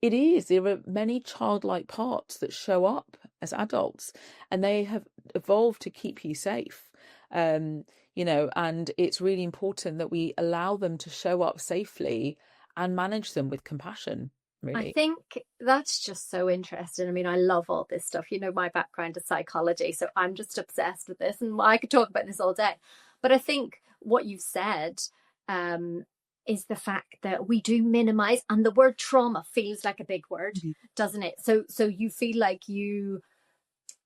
A: it is. There are many childlike parts that show up as adults, and they have evolved to keep you safe. And it's really important that we allow them to show up safely and manage them with compassion,
B: I
A: really.
B: think that's just so interesting. I mean, I love all this stuff. You know, my background is psychology, so I'm just obsessed with this, and I could talk about this all day. But I think what you've said is the fact that we do minimize, and the word trauma feels like a big word,
A: Mhm.
B: doesn't it? So you feel like you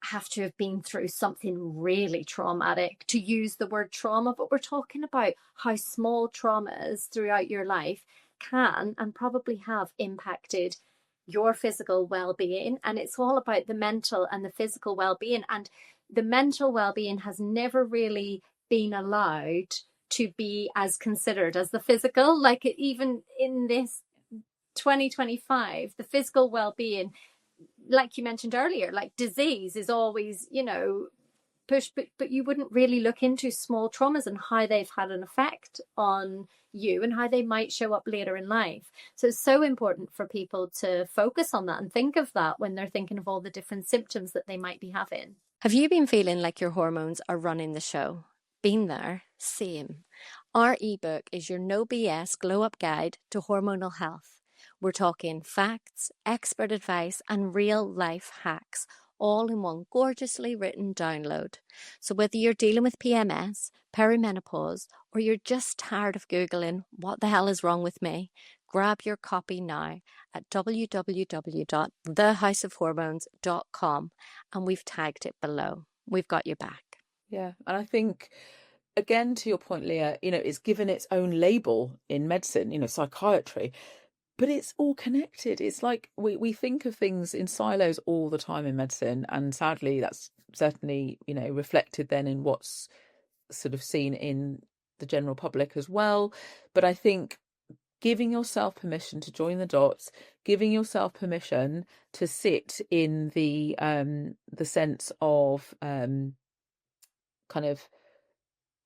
B: have to have been through something really traumatic to use the word trauma, but we're talking about how small traumas throughout your life can and probably have impacted your physical well-being. And it's all about the mental and the physical well-being, and the mental well-being has never really been allowed to be as considered as the physical. Like, even in this 2025, the physical well-being, like you mentioned earlier, like disease is always, pushed, but you wouldn't really look into small traumas and how they've had an effect on you and how they might show up later in life. So it's so important for people to focus on that and think of that when they're thinking of all the different symptoms that they might be having. Have you been feeling like your hormones are running the show? Been there? Same. Our ebook is your no BS glow up guide to hormonal health. We're talking facts, expert advice, and real life hacks, all in one gorgeously written download. So whether you're dealing with PMS, perimenopause, or you're just tired of Googling what the hell is wrong with me, grab your copy now at www.thehouseofhormones.com, and we've tagged it below. We've got you back.
A: Yeah. And I think, again, to your point, Leah, it's given its own label in medicine, psychiatry, but it's all connected. It's like we think of things in silos all the time in medicine. And sadly, that's certainly, reflected then in what's sort of seen in the general public as well. But I think giving yourself permission to join the dots, giving yourself permission to sit in the sense of kind of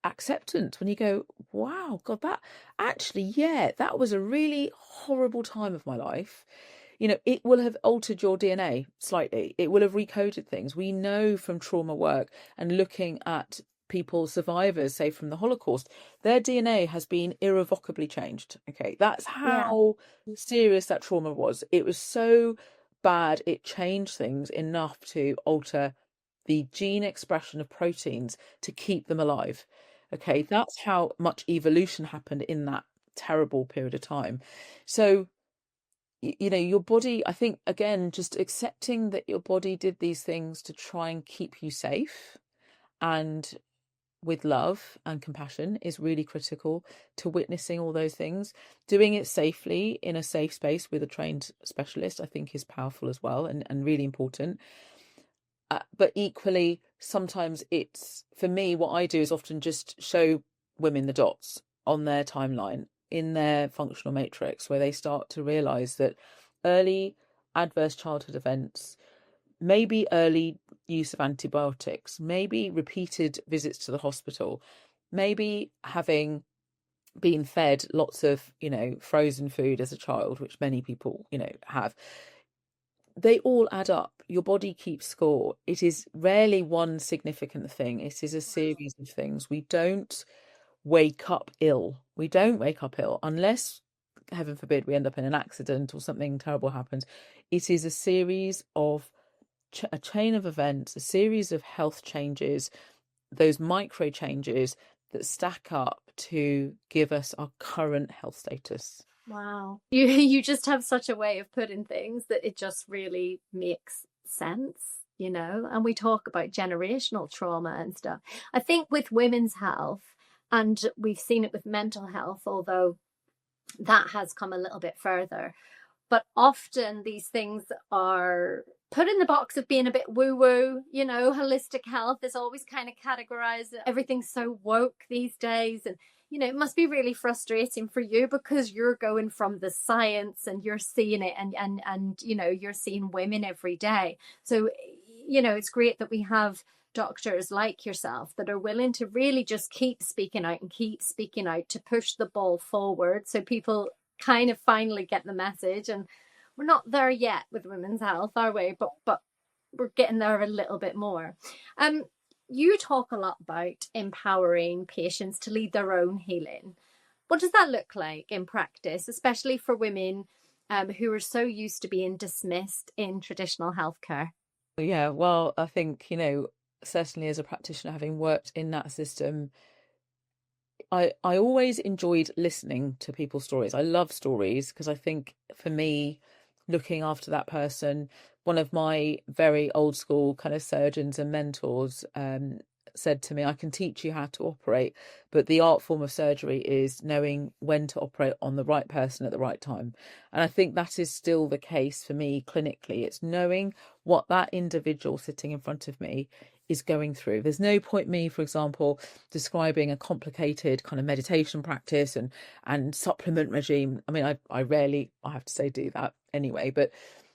A: acceptance, when you go, wow, God, that actually, yeah, that was a really horrible time of my life. It will have altered your DNA slightly. It will have recoded things. We know from trauma work and looking at people, survivors, say from the Holocaust, their DNA has been irrevocably changed. Okay, that's
B: Yeah.
A: how serious that trauma was. It was so bad, it changed things enough to alter the gene expression of proteins to keep them alive. Okay, that's how much evolution happened in that terrible period of time. So, your body, I think, again, just accepting that your body did these things to try and keep you safe and with love and compassion is really critical to witnessing all those things. Doing it safely in a safe space with a trained specialist, I think, is powerful as well, and really important. But equally, sometimes it's, for me, what I do is often just show women the dots on their timeline in their functional matrix, where they start to realize that early adverse childhood events, maybe early use of antibiotics, maybe repeated visits to the hospital, maybe having been fed lots of, frozen food as a child, which many people, have, they all add up. Your body keeps score. It is rarely one significant thing. It is a series of things. We don't wake up ill. We don't wake up ill unless, heaven forbid, we end up in an accident or something terrible happens. It is a series of a chain of events, a series of health changes, those micro changes that stack up to give us our current health status.
B: Wow. You just have such a way of putting things that it just really makes sense. and we talk about generational trauma and stuff. I think with women's health, and we've seen it with mental health, although that has come a little bit further, but often these things are put in the box of being a bit woo woo. Holistic health is always kind of categorized. Everything's so woke these days. And, it must be really frustrating for you because you're going from the science and you're seeing it and you're seeing women every day. So, it's great that we have doctors like yourself that are willing to really just keep speaking out and keep speaking out to push the ball forward so people kind of finally get the message. And we're not there yet with women's health, are we? But we're getting there a little bit more. You talk a lot about empowering patients to lead their own healing. What does that look like in practice, especially for women who are so used to being dismissed in traditional healthcare?
A: Yeah, well, I think, certainly as a practitioner, having worked in that system, I always enjoyed listening to people's stories. I love stories because I think for me, looking after that person, one of my very old school kind of surgeons and mentors said to me, I can teach you how to operate, but the art form of surgery is knowing when to operate on the right person at the right time. And I think that is still the case for me clinically. It's knowing what that individual sitting in front of me is going through. There's no point me, for example, describing a complicated kind of meditation practice and supplement regime. I mean, I rarely, I have to say, do that anyway, but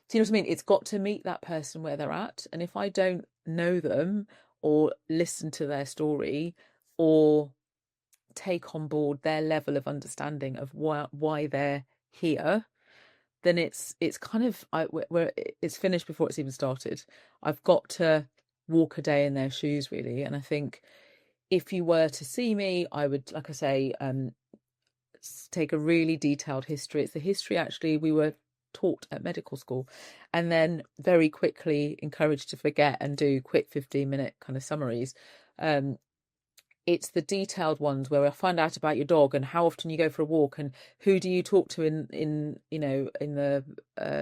A: do you know what I mean? It's got to meet that person where they're at. And if I don't know them or listen to their story or take on board their level of understanding of why they're here, then it's kind of where it's finished before it's even started. I've got to walk a day in their shoes, really. And I think if you were to see me, I would, like I say, take a really detailed history. It's the history actually we were taught at medical school, and then very quickly encouraged to forget and do quick 15-minute kind of summaries. It's the detailed ones where I find out about your dog and how often you go for a walk and who do you talk to in the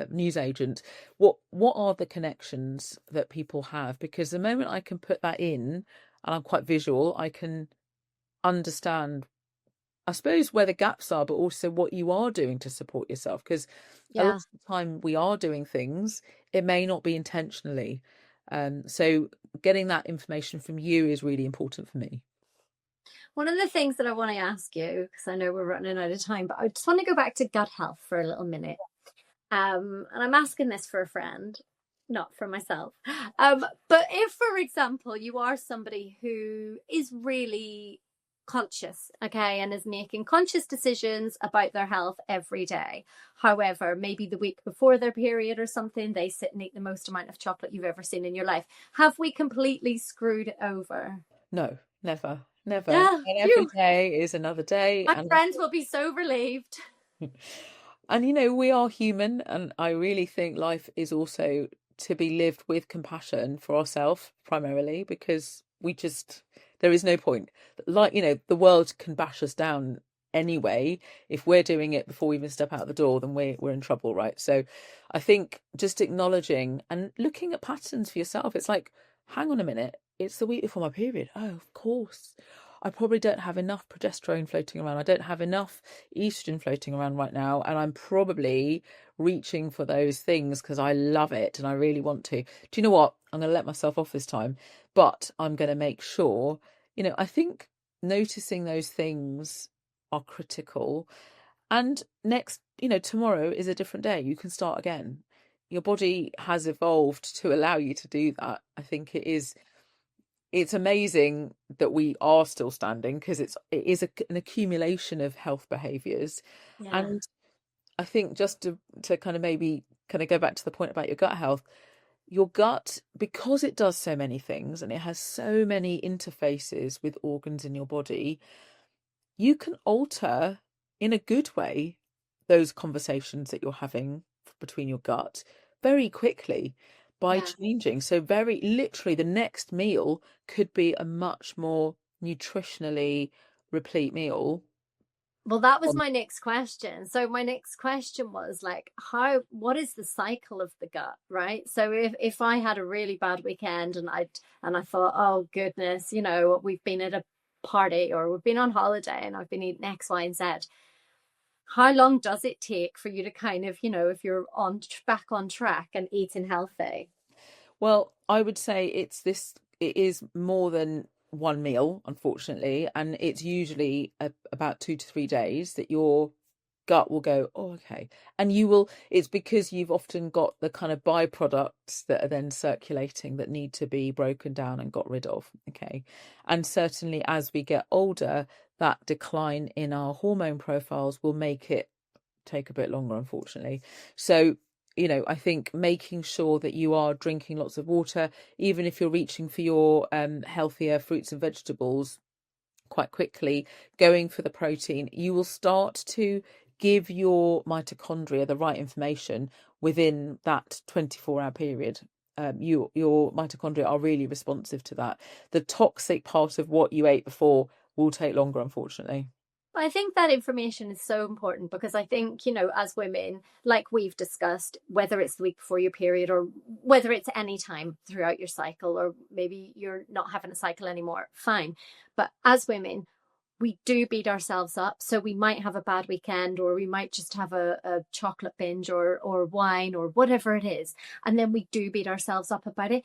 A: newsagent. What are the connections that people have? Because the moment I can put that in, and I'm quite visual, I can understand, I suppose, where the gaps are, but also what you are doing to support yourself. Because a lot
B: Yeah.
A: of the time we are doing things, it may not be intentionally. So getting that information from you is really important for me.
B: One of the things that I want to ask you, because I know we're running out of time, but I just want to go back to gut health for a little minute. And I'm asking this for a friend, not for myself. But if, for example, you are somebody who is really conscious, okay, and is making conscious decisions about their health every day. However, maybe the week before their period or something, they sit and eat the most amount of chocolate you've ever seen in your life. Have we completely screwed it over?
A: No, never, never.
B: Yeah,
A: And every
B: phew.
A: day is another day.
B: My friends will be so relieved.
A: And we are human, and I really think life is also to be lived with compassion for ourselves primarily, because there is no point. Like, the world can bash us down anyway. If we're doing it before we even step out the door, then we're in trouble, right? So I think just acknowledging and looking at patterns for yourself. It's like, hang on a minute, it's the week before my period. Oh, of course. I probably don't have enough progesterone floating around. I don't have enough estrogen floating around right now. And I'm probably reaching for those things because I love it and I really want to. Do you know what? I'm going to let myself off this time, but I'm going to make sure, I think noticing those things are critical. And next, tomorrow is a different day. You can start again. Your body has evolved to allow you to do that. I think it's amazing that we are still standing because it is an accumulation of health behaviors.
B: Yeah.
A: And I think just to kind of maybe kind of go back to the point about your gut health, your gut, because it does so many things and it has so many interfaces with organs in your body, you can alter in a good way those conversations that you're having between your gut very quickly by
B: Yeah.
A: changing. So very literally the next meal could be a much more nutritionally replete meal
B: Well, that was my next question. So my next question was like, what is the cycle of the gut, right? So if I had a really bad weekend and I thought, oh goodness, you know, we've been at a party or we've been on holiday and I've been eating X, Y, and Z, how long does it take for you to kind of, you know, if you're on back on track and eating healthy?
A: Well, I would say it is more than one meal, unfortunately, and it's usually about 2 to 3 days that your gut will go, oh, okay. And it's because you've often got the kind of byproducts that are then circulating that need to be broken down and got rid of. Okay. And certainly as we get older, that decline in our hormone profiles will make it take a bit longer, unfortunately. So, I think making sure that you are drinking lots of water, even if you're reaching for your healthier fruits and vegetables quite quickly, going for the protein, you will start to give your mitochondria the right information within that 24-hour period. Your mitochondria are really responsive to that. The toxic part of what you ate before will take longer, unfortunately.
B: I think that information is so important because I think, you know, as women, like we've discussed, whether it's the week before your period or whether it's any time throughout your cycle, or maybe you're not having a cycle anymore, fine. But as women, we do beat ourselves up. So we might have a bad weekend, or we might just have a chocolate binge or wine or whatever it is. And then we do beat ourselves up about it.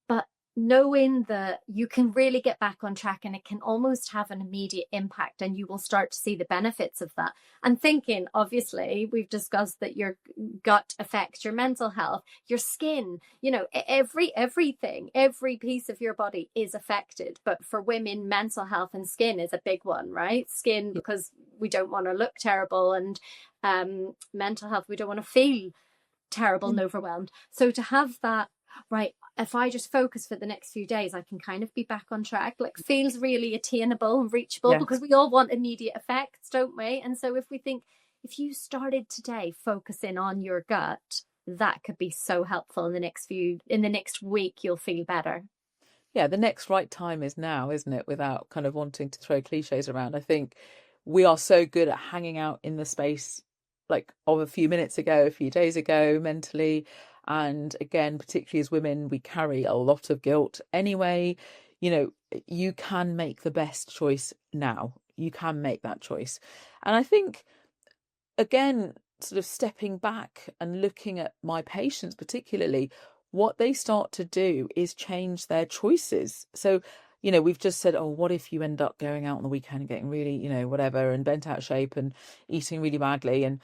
B: But knowing that you can really get back on track and it can almost have an immediate impact, and you will start to see the benefits of that. And thinking, obviously, we've discussed that your gut affects your mental health, your skin, you know, everything, every piece of your body is affected. But for women, mental health and skin is a big one, right? Skin, because we don't want to look terrible, and mental health, we don't want to feel terrible and overwhelmed. So to have that, right, if I just focus for the next few days, I can kind of be back on track, like feels really attainable and reachable,
A: Yeah.
B: because we all want immediate effects, don't we? And so if we think, if you started today focusing on your gut, that could be so helpful in the next week, you'll feel better.
A: Yeah, the next right time is now, isn't it? Without kind of wanting to throw cliches around. I think we are so good at hanging out in the space like of a few minutes ago, a few days ago, mentally. And again, particularly as women, we carry a lot of guilt anyway. You can make the best choice now. You can make that choice. And I think, again, sort of stepping back and looking at my patients, particularly, what they start to do is change their choices. So, we've just said, oh, what if you end up going out on the weekend and getting really, whatever, and bent out of shape and eating really badly? And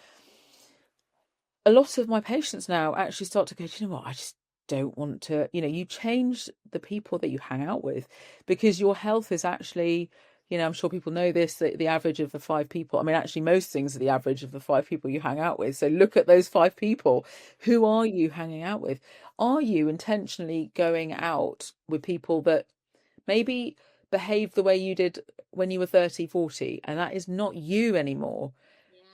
A: a lot of my patients now actually start to go, do you know what? I just don't want to, you change the people that you hang out with, because your health is actually, I'm sure people know this, that the average of the 5 people, I mean, actually most things are the average of the 5 people you hang out with. So look at those 5 people. Who are you hanging out with? Are you intentionally going out with people that maybe behave the way you did when you were 30, 40, and that is not you anymore?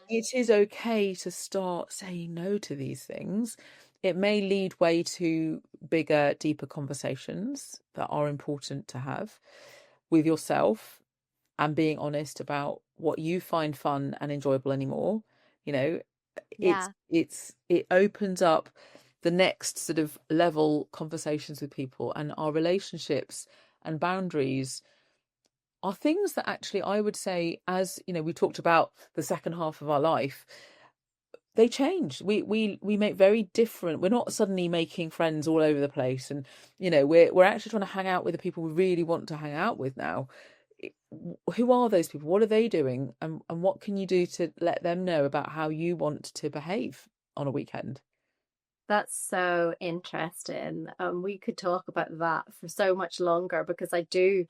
A: It is okay to start saying no to these things. It may lead way to bigger, deeper conversations that are important to have with yourself, and being honest about what you find fun and enjoyable anymore. You know,
B: Yeah.
A: it opens up the next sort of level conversations with people, and our relationships and boundaries are things that actually, I would say, as we talked about the second half of our life, they change. We make very different. We're not suddenly making friends all over the place, and we're actually trying to hang out with the people we really want to hang out with now. Who are those people? What are they doing? And what can you do to let them know about how you want to behave on a weekend?
B: That's so interesting. We could talk about that for so much longer, because I do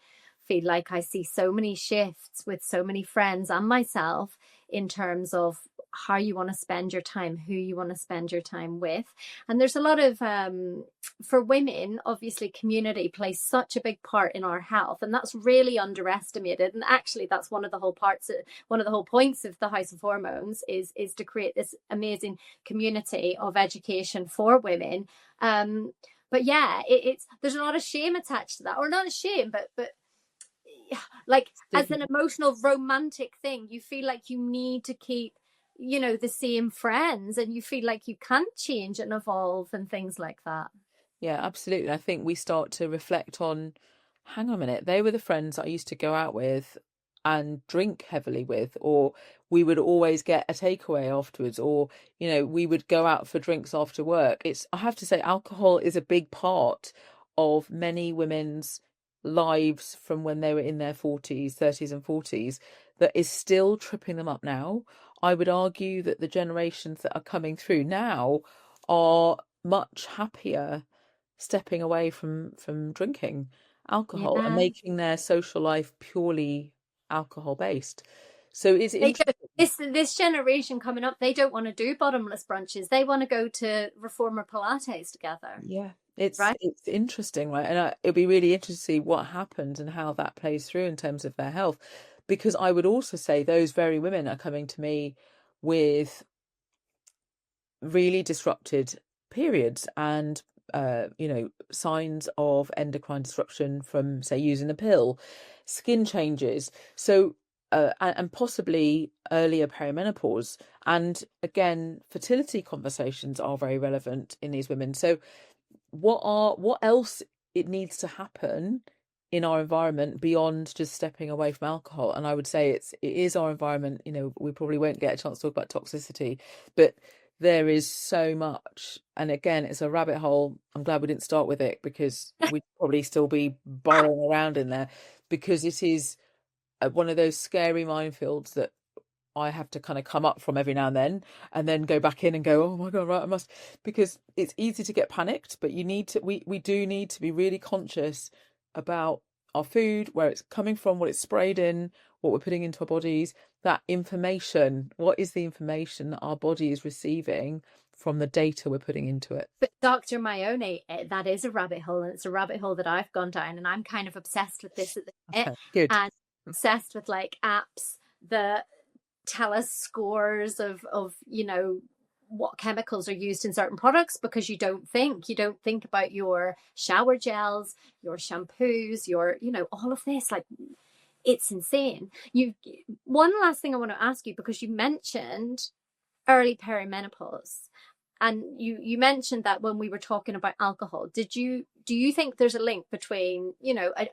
B: feel like I see so many shifts with so many friends and myself in terms of how you want to spend your time, who you want to spend your time with. And there's a lot of, for women, obviously, community plays such a big part in our health, and that's really underestimated. And actually, that's one of the whole points of the House of Hormones is to create this amazing community of education for women. But yeah, it's there's a lot of shame attached to that, or not a shame, but like as
A: Stigma.
B: an emotional romantic thing, you feel like you need to keep, the same friends, and you feel like you can't change and evolve and things like that.
A: Yeah, absolutely. I think we start to reflect on, hang on a minute, they were the friends I used to go out with and drink heavily with, or we would always get a takeaway afterwards, or, we would go out for drinks after work. I have to say, alcohol is a big part of many women's lives from when they were in their 40s, 30s, and 40s that is still tripping them up now. I would argue that the generations that are coming through now are much happier stepping away from drinking alcohol and
B: Yeah.
A: making their social life purely alcohol based. So it's
B: They do,
A: interesting.
B: this generation coming up, they don't want to do bottomless brunches. They want to go to reformer Pilates together,
A: Yeah, it's
B: right?
A: it's interesting, right? And it'll be really interesting to see what happens and how that plays through in terms of their health, because I would also say those very women are coming to me with really disrupted periods and signs of endocrine disruption from, say, using the pill, skin changes, so and possibly earlier perimenopause. And again, fertility conversations are very relevant in these women. So what else it needs to happen in our environment beyond just stepping away from alcohol? And I would say it is our environment. We probably won't get a chance to talk about toxicity, but there is so much. And again, it's a rabbit hole. I'm glad we didn't start with it, because we'd probably still be burrowing around in there, because it is one of those scary minefields that I have to kind of come up from every now and then go back in and go, oh my God, right, I must, because it's easy to get panicked, but we do need to be really conscious about our food, where it's coming from, what it's sprayed in, what we're putting into our bodies, that information. What is the information that our body is receiving from the data we're putting into it?
B: But Dr. Mayoni, that is a rabbit hole, and it's a rabbit hole that I've gone down, and I'm kind of obsessed with this at the minute,
A: Okay, good.
B: and obsessed with like apps that tell us scores of what chemicals are used in certain products, because you don't think about your shower gels, your shampoos, your all of this. Like, it's insane. You One last thing I want to ask you, because you mentioned early perimenopause, and you mentioned that when we were talking about alcohol, do you think there's a link between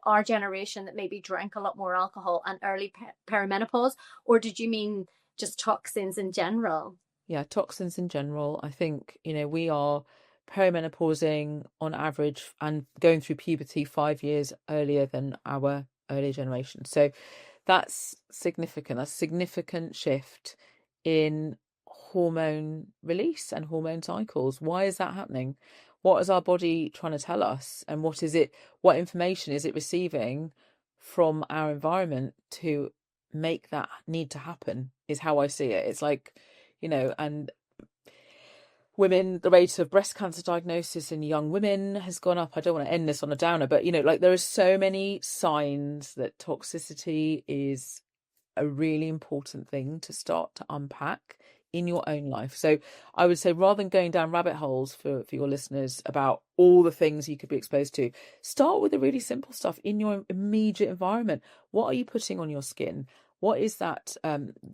B: our generation that maybe drank a lot more alcohol and early perimenopause, or did you mean just toxins in general?
A: Yeah, toxins in general. I think, we are perimenopausing on average and going through puberty 5 years earlier than our earlier generation. So that's significant. That's a significant shift in hormone release and hormone cycles. Why is that happening? What is our body trying to tell us? And what information is it receiving from our environment to make that need to happen, is how I see it. It's like, and women, the rate of breast cancer diagnosis in young women has gone up. I don't want to end this on a downer, but like, there are so many signs that toxicity is a really important thing to start to unpack in your own life. So I would say, rather than going down rabbit holes for your listeners about all the things you could be exposed to, start with the really simple stuff in your immediate environment. What are you putting on your skin? What is that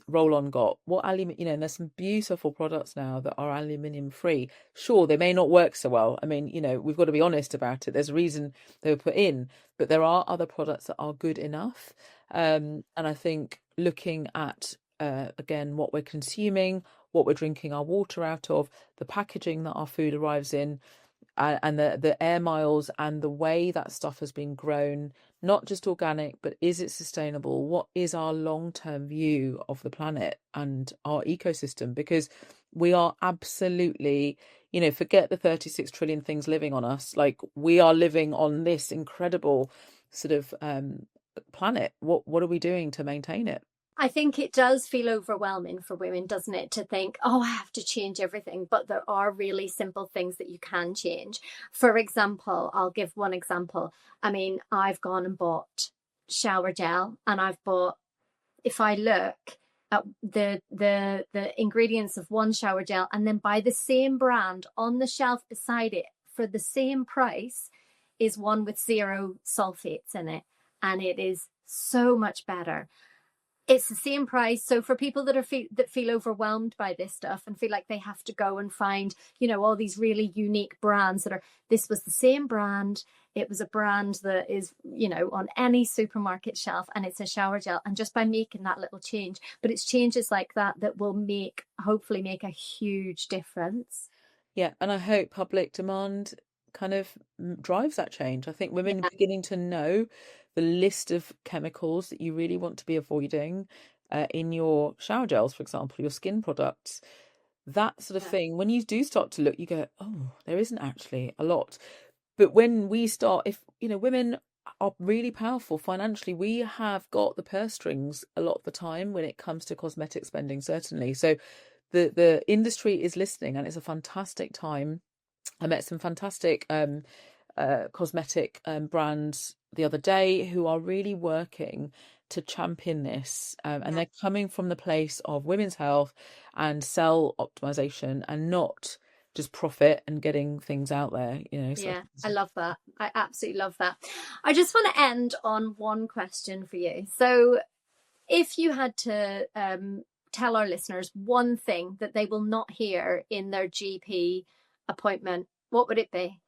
A: roll-on got? What aluminium? And there's some beautiful products now that are aluminium free. Sure, they may not work so well. I mean, we've got to be honest about it. There's a reason they were put in, but there are other products that are good enough. And I think looking at again, what we're consuming, what we're drinking our water out of, the packaging that our food arrives in, and the air miles and the way that stuff has been grown, not just organic, but is it sustainable? What is our long-term view of the planet and our ecosystem? Because we are absolutely, forget the 36 trillion things living on us. Like, we are living on this incredible sort of planet. What are we doing to maintain it?
B: I think it does feel overwhelming for women, doesn't it, to think, oh, I have to change everything. But there are really simple things that you can change. For example, I'll give one example. I mean, I've gone and bought shower gel, and I've bought, if I look at the ingredients of one shower gel and then buy the same brand on the shelf beside it for the same price, is one with zero sulfates in it. And it is so much better. It's the same price. So for people that feel overwhelmed by this stuff and feel like they have to go and find, all these really unique brands this was the same brand. It was a brand that is, on any supermarket shelf, and it's a shower gel. And just by making that little change, but it's changes like that will hopefully make a huge difference.
A: Yeah, and I hope public demand kind of drives that change. I think women
B: Yeah.
A: beginning to know the list of chemicals that you really want to be avoiding in your shower gels, for example, your skin products, that sort of
B: Yeah.
A: thing. When you do start to look, you go, oh, there isn't actually a lot. But when we start, if women are really powerful financially, we have got the purse strings a lot of the time when it comes to cosmetic spending, certainly. So the industry is listening, and it's a fantastic time. I met some fantastic cosmetic brands the other day who are really working to champion this, and
B: Yeah.
A: they're coming from the place of women's health and cell optimization, and not just profit and getting things out there. So
B: Yeah, I love that. I absolutely love that. I just want to end on one question for you. So, if you had to tell our listeners one thing that they will not hear in their GP appointment, what would it be?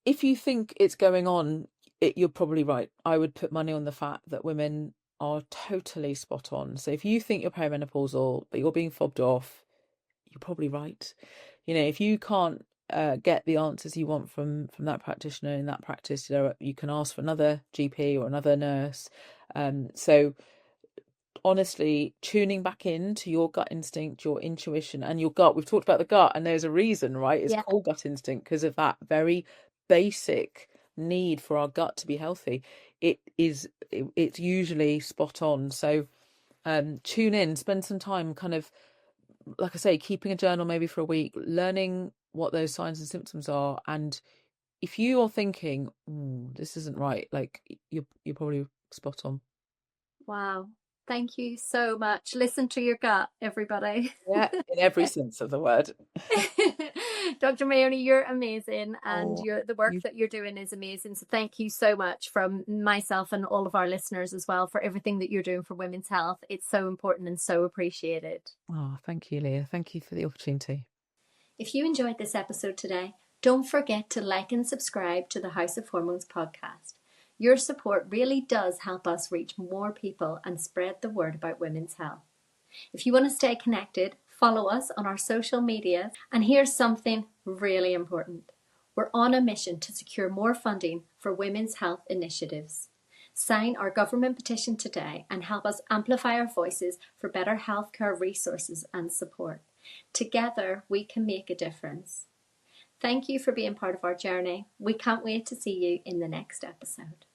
A: if you think it's going on, you're probably right. I would put money on the fact that women are totally spot on. So if you think you're perimenopausal, but you're being fobbed off, you're probably right. If you can't get the answers you want from that practitioner in that practice, you can ask for another GP or another nurse. So honestly, tuning back into your gut instinct, your intuition, and your gut. We've talked about the gut, and there's a reason, right? It's
B: Yeah.
A: called gut instinct because of that very basic need for our gut to be healthy. It's usually spot on. So tune in, spend some time, kind of, like I say, keeping a journal maybe for a week, learning what those signs and symptoms are. And if you are thinking, this isn't right, like you're probably spot on.
B: Wow. Thank you so much. Listen to your gut, everybody.
A: Yeah, in every sense of the word.
B: Dr. Mayoni, you're amazing, and
A: Oh,
B: the work
A: you
B: that you're doing is amazing. So thank you so much from myself and all of our listeners as well for everything that you're doing for women's health. It's so important and so appreciated.
A: Thank you, Leah. Thank you for the opportunity.
B: If you enjoyed this episode today, don't forget to like and subscribe to the House of Hormones podcast. Your support really does help us reach more people and spread the word about women's health. If you want to stay connected, follow us on our social media. And here's something really important. We're on a mission to secure more funding for women's health initiatives. Sign our government petition today and help us amplify our voices for better healthcare resources and support. Together, we can make a difference. Thank you for being part of our journey. We can't wait to see you in the next episode.